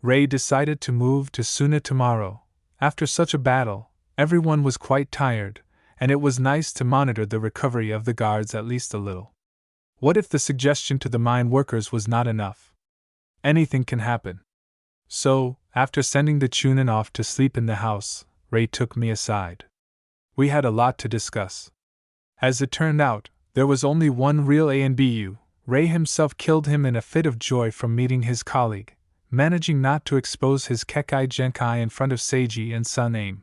Ray decided to move to Suna tomorrow. After such a battle, everyone was quite tired, and it was nice to monitor the recovery of the guards at least a little. What if the suggestion to the mine workers was not enough? Anything can happen. So, after sending the Chunin off to sleep in the house, Ray took me aside. We had a lot to discuss. As it turned out, there was only one real ANBU. Ray himself killed him in a fit of joy from meeting his colleague, managing not to expose his Kekai Genkai in front of Seiji and Suname.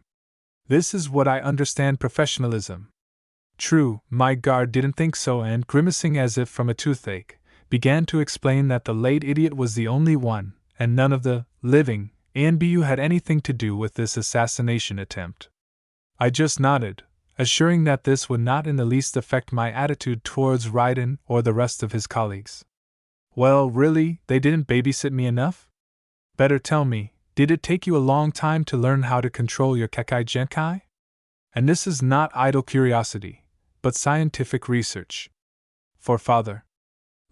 This is what I understand professionalism. True, my guard didn't think so and, grimacing as if from a toothache, began to explain that the late idiot was the only one, and none of the living ANBU had anything to do with this assassination attempt. I just nodded, assuring that this would not in the least affect my attitude towards Raiden or the rest of his colleagues. Well, really, they didn't babysit me enough? Better tell me, Did it take you a long time to learn how to control your kekai genkai? And this is not idle curiosity, but scientific research. For father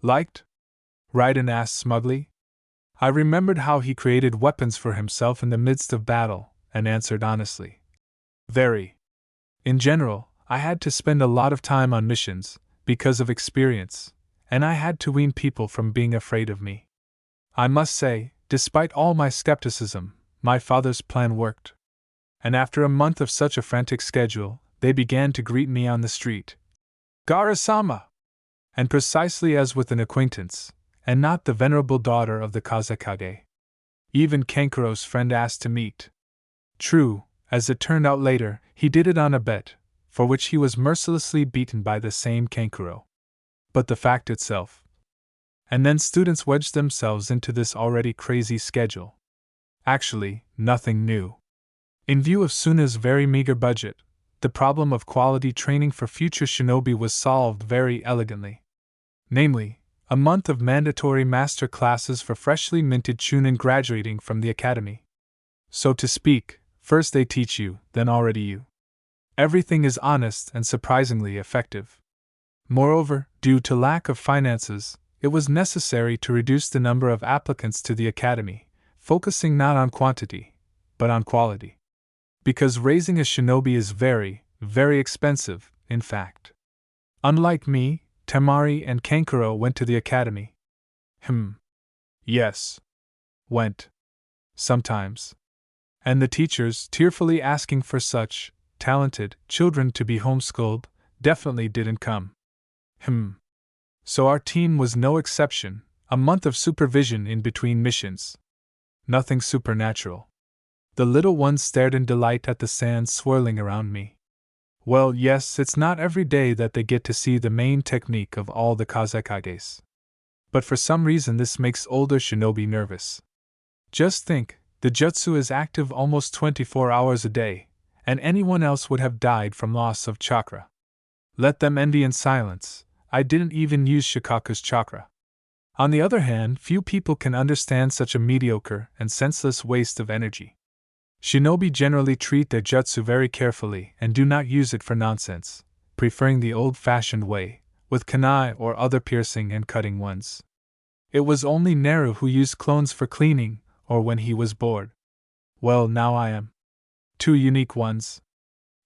liked? Raiden asked smugly. I remembered how he created weapons for himself in the midst of battle, and answered honestly. Very. In general, I had to spend a lot of time on missions, because of experience, and I had to wean people from being afraid of me. I must say, despite all my skepticism, my father's plan worked. And after a month of such a frantic schedule, they began to greet me on the street. Gaara-sama! And precisely as with an acquaintance, and not the venerable daughter of the Kazekage. Even Kankuro's friend asked to meet. True, as it turned out later, he did it on a bet, for which he was mercilessly beaten by the same Kankuro. But the fact itself. And then students wedged themselves into this already crazy schedule. Actually, nothing new. In view of Suna's very meager budget, the problem of quality training for future shinobi was solved very elegantly. Namely, a month of mandatory master classes for freshly minted chunin graduating from the academy. So to speak, first they teach you, then already you. Everything is honest and surprisingly effective. Moreover, due to lack of finances, it was necessary to reduce the number of applicants to the academy, focusing not on quantity, but on quality. Because raising a shinobi is very, very expensive, in fact. Unlike me, Temari and Kankuro went to the academy. Yes. Went. Sometimes. And the teachers, tearfully asking for such talented children to be homeschooled, definitely didn't come. So our team was no exception, a month of supervision in between missions. Nothing supernatural. The little ones stared in delight at the sand swirling around me. Well, yes, it's not every day that they get to see the main technique of all the Kazekages. But for some reason this makes older shinobi nervous. Just think, the jutsu is active almost 24 hours a day, and anyone else would have died from loss of chakra. Let them envy in silence, I didn't even use Shikaku's chakra. On the other hand, few people can understand such a mediocre and senseless waste of energy. Shinobi generally treat their jutsu very carefully and do not use it for nonsense, preferring the old-fashioned way, with kunai or other piercing and cutting ones. It was only Naru who used clones for cleaning, or when he was bored. Well, now I am. Two unique ones.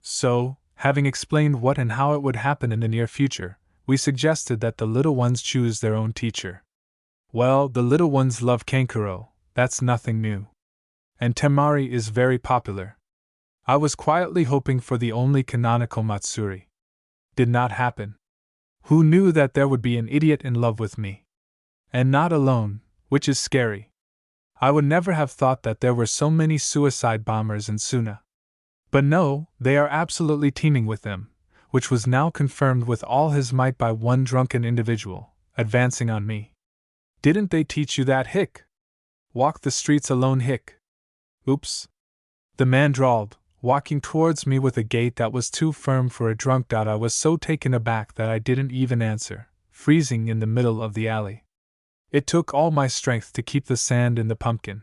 So, having explained what and how it would happen in the near future, we suggested that the little ones choose their own teacher. Well, the little ones love Kankuro, that's nothing new. And Temari is very popular. I was quietly hoping for the only canonical Matsuri. Did not happen. Who knew that there would be an idiot in love with me? And not alone, which is scary. I would never have thought that there were so many suicide bombers in Suna. But no, they are absolutely teeming with them, which was now confirmed with all his might by one drunken individual, advancing on me. Didn't they teach you that, hic? Walk the streets alone, hic? Oops. The man drawled, walking towards me with a gait that was too firm for a drunk. I was so taken aback that I didn't even answer, freezing in the middle of the alley. It took all my strength to keep the sand in the pumpkin.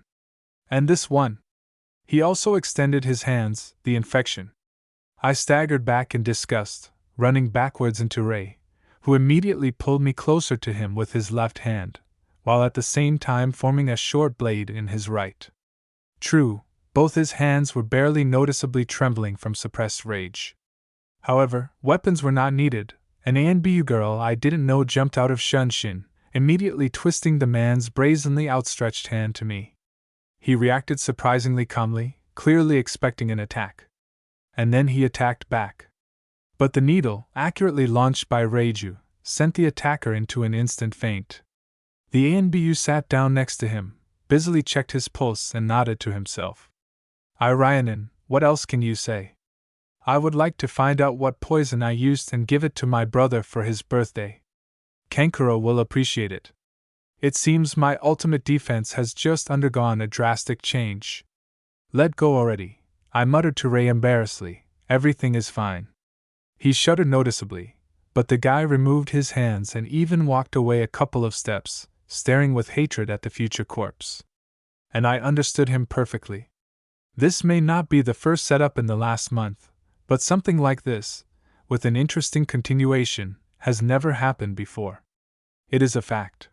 And this one. He also extended his hands, the infection. I staggered back in disgust, running backwards into Ray, who immediately pulled me closer to him with his left hand, while at the same time forming a short blade in his right. True, both his hands were barely noticeably trembling from suppressed rage. However, weapons were not needed. An ANBU girl I didn't know jumped out of Shunshin, immediately twisting the man's brazenly outstretched hand to me. He reacted surprisingly calmly, clearly expecting an attack. And then he attacked back. But the needle, accurately launched by Reiju, sent the attacker into an instant faint. The ANBU sat down next to him, busily checked his pulse and nodded to himself. Ryanin, what else can you say? I would like to find out what poison I used and give it to my brother for his birthday. Kankuro will appreciate it. It seems my ultimate defense has just undergone a drastic change. Let go already, I muttered to Ray embarrassedly, everything is fine. He shuddered noticeably, but the guy removed his hands and even walked away a couple of steps, staring with hatred at the future corpse. And I understood him perfectly. This may not be the first setup in the last month, but something like this, with an interesting continuation, has never happened before. It is a fact.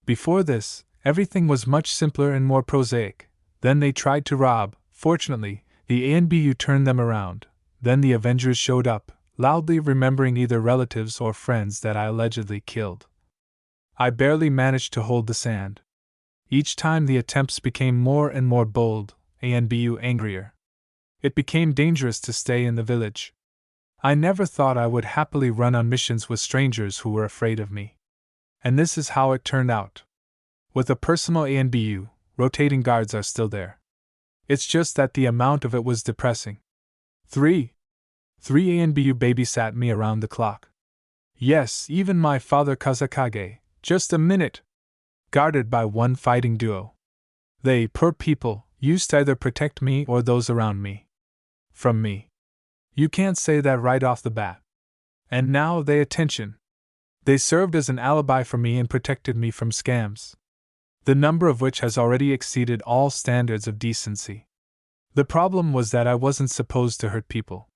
Before this, everything was much simpler and more prosaic. Then they tried to rob. Fortunately, the ANBU turned them around. Then the Avengers showed up, loudly remembering either relatives or friends that I allegedly killed. I barely managed to hold the sand. Each time the attempts became more and more bold, ANBU angrier. It became dangerous to stay in the village. I never thought I would happily run on missions with strangers who were afraid of me. And this is how it turned out. With a personal ANBU, rotating guards are still there. It's just that the amount of it was depressing. Three ANBU babysat me around the clock. Yes, even my father Kazakage, just a minute. Guarded by one fighting duo. They, poor people, used to either protect me or those around me. From me. You can't say that right off the bat. And now attention. They served as an alibi for me and protected me from scams. The number of which has already exceeded all standards of decency. The problem was that I wasn't supposed to hurt people.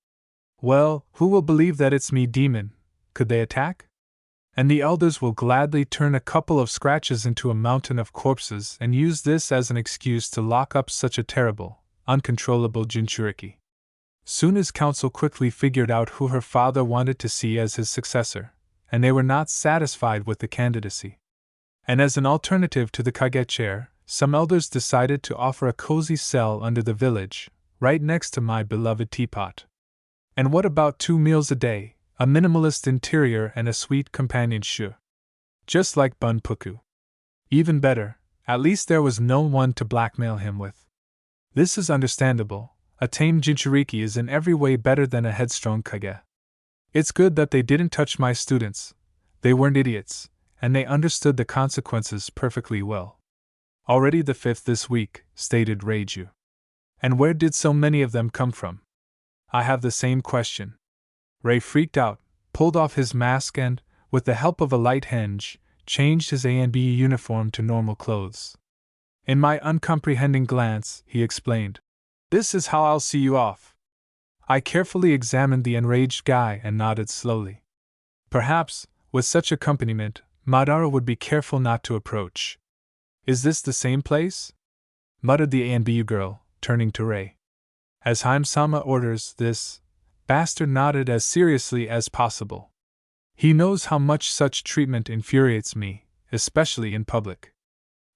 Well, who will believe that it's me, demon? Could they attack? And the elders will gladly turn a couple of scratches into a mountain of corpses and use this as an excuse to lock up such a terrible, uncontrollable Jinchuriki. Soon as council quickly figured out who her father wanted to see as his successor, and they were not satisfied with the candidacy. And as an alternative to the Kage chair, some elders decided to offer a cozy cell under the village, right next to my beloved teapot. And what about 2 meals a day, a minimalist interior and a sweet companionship? Just like Bunpuku. Even better, at least there was no one to blackmail him with. This is understandable. A tame Jinchuriki is in every way better than a headstrong Kage. It's good that they didn't touch my students. They weren't idiots, and they understood the consequences perfectly well. Already the 5th this week, stated Reiju. And where did so many of them come from? I have the same question. Ray freaked out, pulled off his mask and, with the help of a light hinge, changed his ANBU uniform to normal clothes. In my uncomprehending glance, he explained, "This is how I'll see you off." I carefully examined the enraged guy and nodded slowly. Perhaps, with such accompaniment, Madara would be careful not to approach. "Is this the same place?" muttered the ANBU girl, turning to Ray. "As Haim-sama orders, this bastard nodded as seriously as possible. He knows how much such treatment infuriates me, especially in public."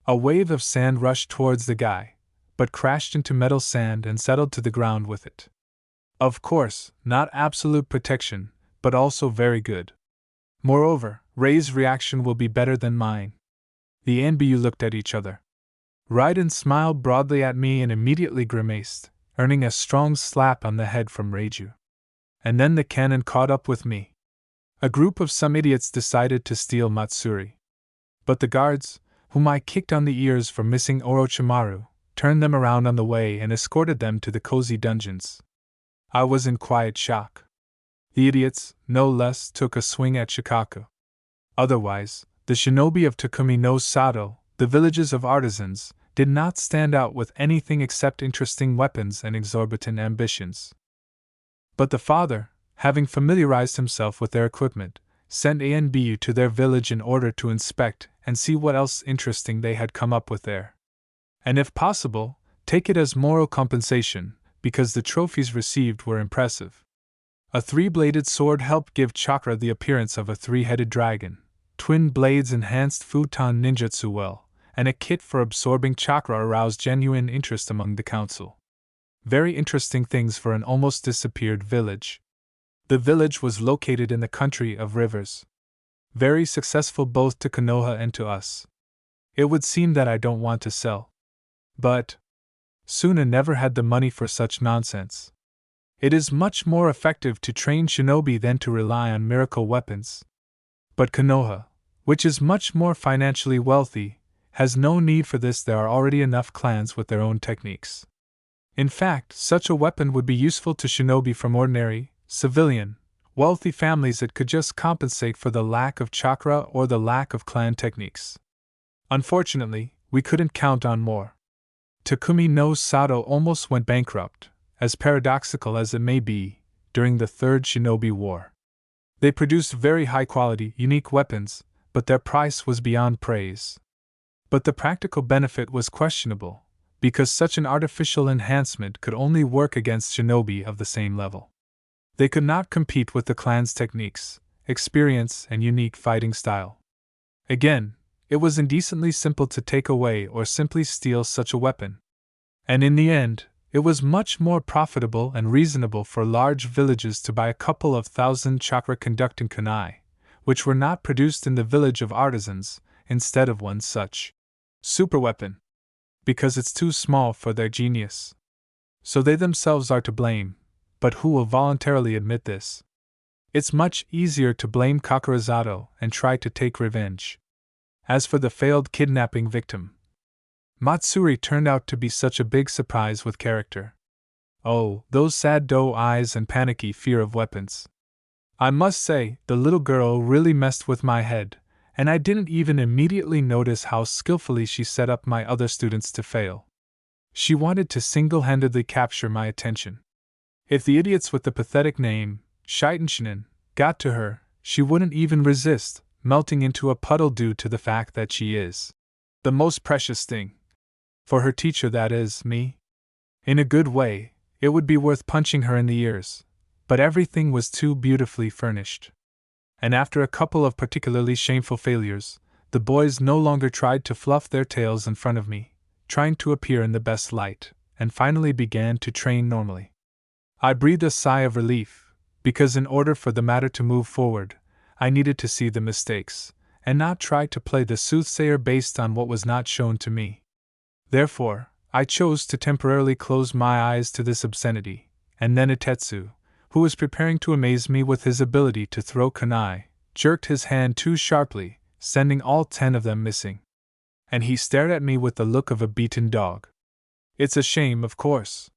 A wave of sand rushed towards the guy, but crashed into metal sand and settled to the ground with it. Of course, not absolute protection, but also very good. Moreover, Ray's reaction will be better than mine. The ANBU looked at each other. Raiden smiled broadly at me and immediately grimaced, earning a strong slap on the head from Reiju. And then the cannon caught up with me. A group of some idiots decided to steal Matsuri. But the guards, whom I kicked on the ears for missing Orochimaru, turned them around on the way and escorted them to the cozy dungeons. I was in quiet shock. The idiots, no less, took a swing at Shikaku. Otherwise, the shinobi of Takumi no Sato, the villages of artisans, did not stand out with anything except interesting weapons and exorbitant ambitions. But the father, having familiarized himself with their equipment, sent ANBU to their village in order to inspect and see what else interesting they had come up with there. And if possible, take it as moral compensation, because the trophies received were impressive. A 3-bladed sword helped give chakra the appearance of a 3-headed dragon, twin blades enhanced futon ninjutsu well, and a kit for absorbing chakra aroused genuine interest among the council. Very interesting things for an almost disappeared village. The village was located in the country of rivers. Very successful both to Konoha and to us. It would seem that I don't want to sell. But Suna never had the money for such nonsense. It is much more effective to train shinobi than to rely on miracle weapons. But Konoha, which is much more financially wealthy, has no need for this. There are already enough clans with their own techniques. In fact, such a weapon would be useful to shinobi from ordinary, civilian, wealthy families. It could just compensate for the lack of chakra or the lack of clan techniques. Unfortunately, we couldn't count on more. Takumi no Sato almost went bankrupt, as paradoxical as it may be, during the Third Shinobi War. They produced very high-quality, unique weapons, but their price was beyond praise. But the practical benefit was questionable, because such an artificial enhancement could only work against shinobi of the same level. They could not compete with the clan's techniques, experience, and unique fighting style. Again, it was indecently simple to take away or simply steal such a weapon. And in the end, it was much more profitable and reasonable for large villages to buy a couple of thousand chakra-conducting kunai, which were not produced in the village of artisans, instead of one such superweapon, because it's too small for their genius. So they themselves are to blame, but who will voluntarily admit this? It's much easier to blame Kakurazato and try to take revenge. As for the failed kidnapping victim, Matsuri turned out to be such a big surprise with character. Oh, those sad doe eyes and panicky fear of weapons. I must say, the little girl really messed with my head, and I didn't even immediately notice how skillfully she set up my other students to fail. She wanted to single-handedly capture my attention. If the idiots with the pathetic name, Shitenshinen, got to her, she wouldn't even resist, melting into a puddle due to the fact that she is the most precious thing. For her teacher, that is, me. In a good way, it would be worth punching her in the ears, but everything was too beautifully furnished. And after a couple of particularly shameful failures, the boys no longer tried to fluff their tails in front of me, trying to appear in the best light, and finally began to train normally. I breathed a sigh of relief, because in order for the matter to move forward, I needed to see the mistakes, and not try to play the soothsayer based on what was not shown to me. Therefore, I chose to temporarily close my eyes to this obscenity, and then Itetsu, who was preparing to amaze me with his ability to throw kunai, jerked his hand too sharply, sending all 10 of them missing. And he stared at me with the look of a beaten dog. It's a shame, of course.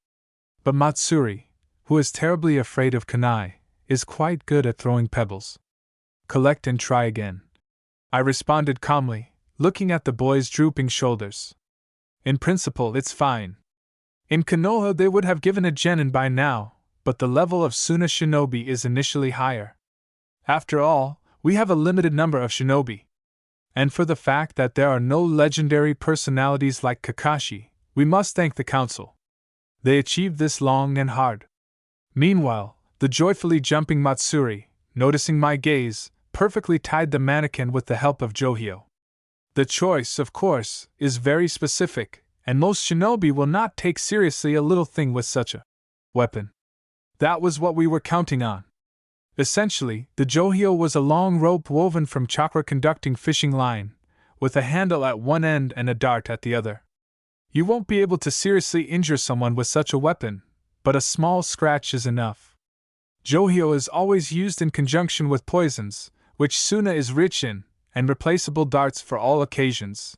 But Matsuri, who is terribly afraid of kunai, is quite good at throwing pebbles. Collect and try again, I responded calmly, looking at the boy's drooping shoulders. In principle, it's fine. In Konoha they would have given a genin by now, but the level of Suna shinobi is initially higher. After all, we have a limited number of shinobi. And for the fact that there are no legendary personalities like Kakashi, we must thank the council. They achieved this long and hard. Meanwhile, the joyfully jumping Matsuri, noticing my gaze, perfectly tied the mannequin with the help of Johio. The choice, of course, is very specific, and most shinobi will not take seriously a little thing with such a weapon. That was what we were counting on. Essentially, the Johio was a long rope woven from chakra-conducting fishing line, with a handle at one end and a dart at the other. You won't be able to seriously injure someone with such a weapon, but a small scratch is enough. Johio is always used in conjunction with poisons, which Suna is rich in, and replaceable darts for all occasions.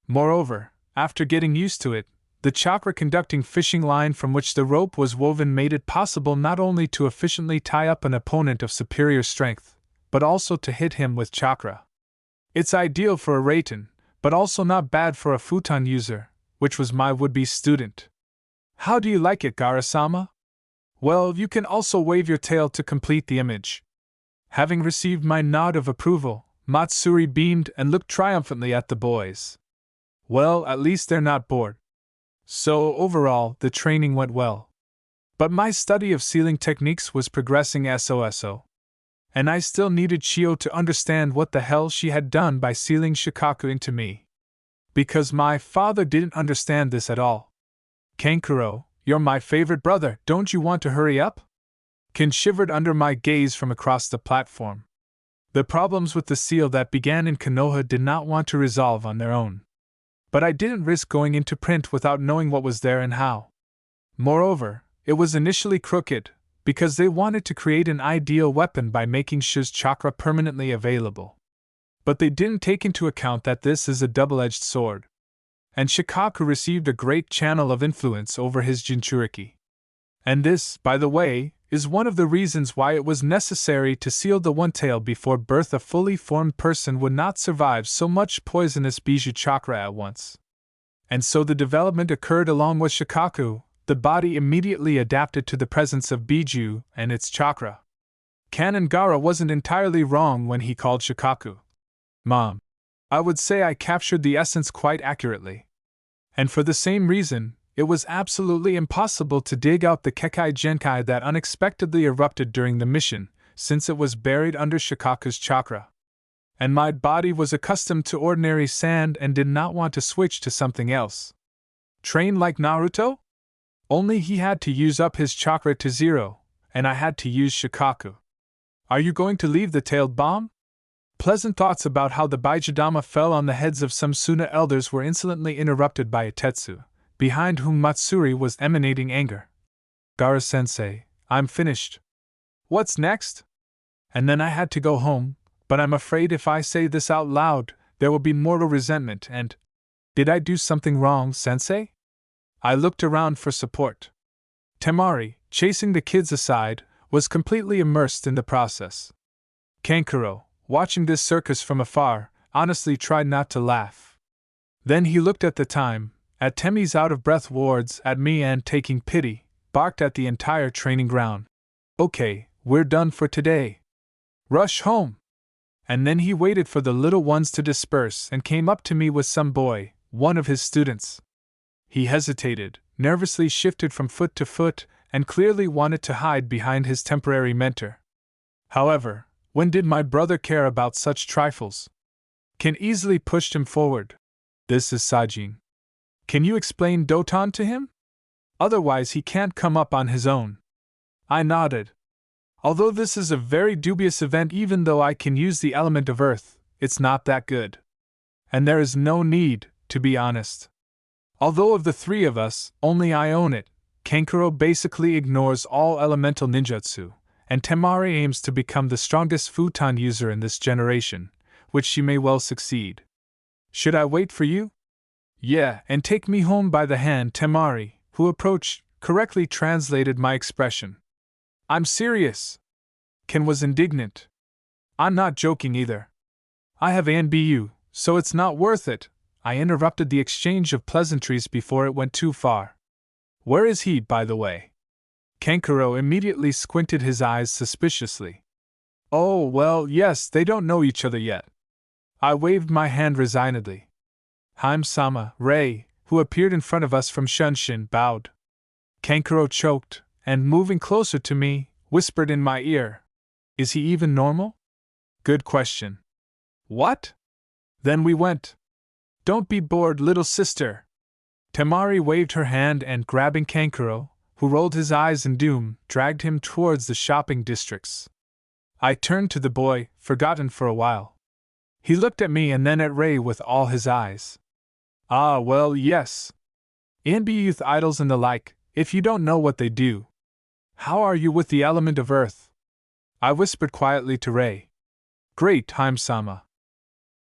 Moreover, after getting used to it, the chakra-conducting fishing line from which the rope was woven made it possible not only to efficiently tie up an opponent of superior strength, but also to hit him with chakra. It's ideal for a Raiten, but also not bad for a futon user, which was my would-be student. How do you like it, Gaara-sama? Well, you can also wave your tail to complete the image. Having received my nod of approval, Matsuri beamed and looked triumphantly at the boys. Well, at least they're not bored. So, overall, the training went well. But my study of sealing techniques was progressing so. And I still needed Chio to understand what the hell she had done by sealing Shikaku into me. Because my father didn't understand this at all. Kankuro, you're my favorite brother, don't you want to hurry up? Ken shivered under my gaze from across the platform. The problems with the seal that began in Konoha did not want to resolve on their own. But I didn't risk going into print without knowing what was there and how. Moreover, it was initially crooked, because they wanted to create an ideal weapon by making Shi's chakra permanently available. But they didn't take into account that this is a double-edged sword. And Shikaku received a great channel of influence over his Jinchuriki. And this, by the way, is one of the reasons why it was necessary to seal the one-tail before birth. A fully formed person would not survive so much poisonous Bijou chakra at once. And so the development occurred along with Shikaku. The body immediately adapted to the presence of Biju and its chakra. Canon Gaara wasn't entirely wrong when he called Shikaku Mom. I would say I captured the essence quite accurately. And for the same reason, it was absolutely impossible to dig out the Kekkei Genkai that unexpectedly erupted during the mission, since it was buried under Shikaku's chakra. And my body was accustomed to ordinary sand and did not want to switch to something else. Train like Naruto? Only he had to use up his chakra to zero, and I had to use Shikaku. Are you going to leave the tailed bomb? Pleasant thoughts about how the Baijidama fell on the heads of some Suna elders were insolently interrupted by Itetsu, behind whom Matsuri was emanating anger. Gaara-sensei, I'm finished. What's next? And then I had to go home, but I'm afraid if I say this out loud, there will be mortal resentment and… Did I do something wrong, sensei? I looked around for support. Temari, chasing the kids aside, was completely immersed in the process. Kankuro, watching this circus from afar, honestly tried not to laugh. Then he looked at the time, at Temi's out-of-breath wards, at me and, taking pity, barked at the entire training ground. Okay, we're done for today. Rush home! And then he waited for the little ones to disperse and came up to me with some boy, one of his students. He hesitated, nervously shifted from foot to foot, and clearly wanted to hide behind his temporary mentor. However, when did my brother care about such trifles? Ken easily pushed him forward. This is Sajin. Can you explain Doton to him? Otherwise he can't come up on his own. I nodded. Although this is a very dubious event, even though I can use the element of earth, it's not that good. And there is no need, to be honest. Although of the three of us, only I own it, Kankuro basically ignores all elemental ninjutsu, and Temari aims to become the strongest futon user in this generation, which she may well succeed. Should I wait for you? Yeah, and take me home by the hand, Temari, who approached, correctly translated my expression. I'm serious. Ken was indignant. I'm not joking either. I have ANBU, so it's not worth it. I interrupted the exchange of pleasantries before it went too far. Where is he, by the way? Kankuro immediately squinted his eyes suspiciously. Oh, well, yes, they don't know each other yet. I waved my hand resignedly. Haim-sama, Rei, who appeared in front of us from Shunshin, bowed. Kankuro choked, and moving closer to me, whispered in my ear. Is he even normal? Good question. What? Then we went. Don't be bored, little sister. Temari waved her hand and, grabbing Kankuro, who rolled his eyes in doom, dragged him towards the shopping districts. I turned to the boy, forgotten for a while. He looked at me and then at Rei with all his eyes. Ah, well, yes. In youth idols and the like, if you don't know what they do. How are you with the element of earth? I whispered quietly to Rei. Great, Haim-sama.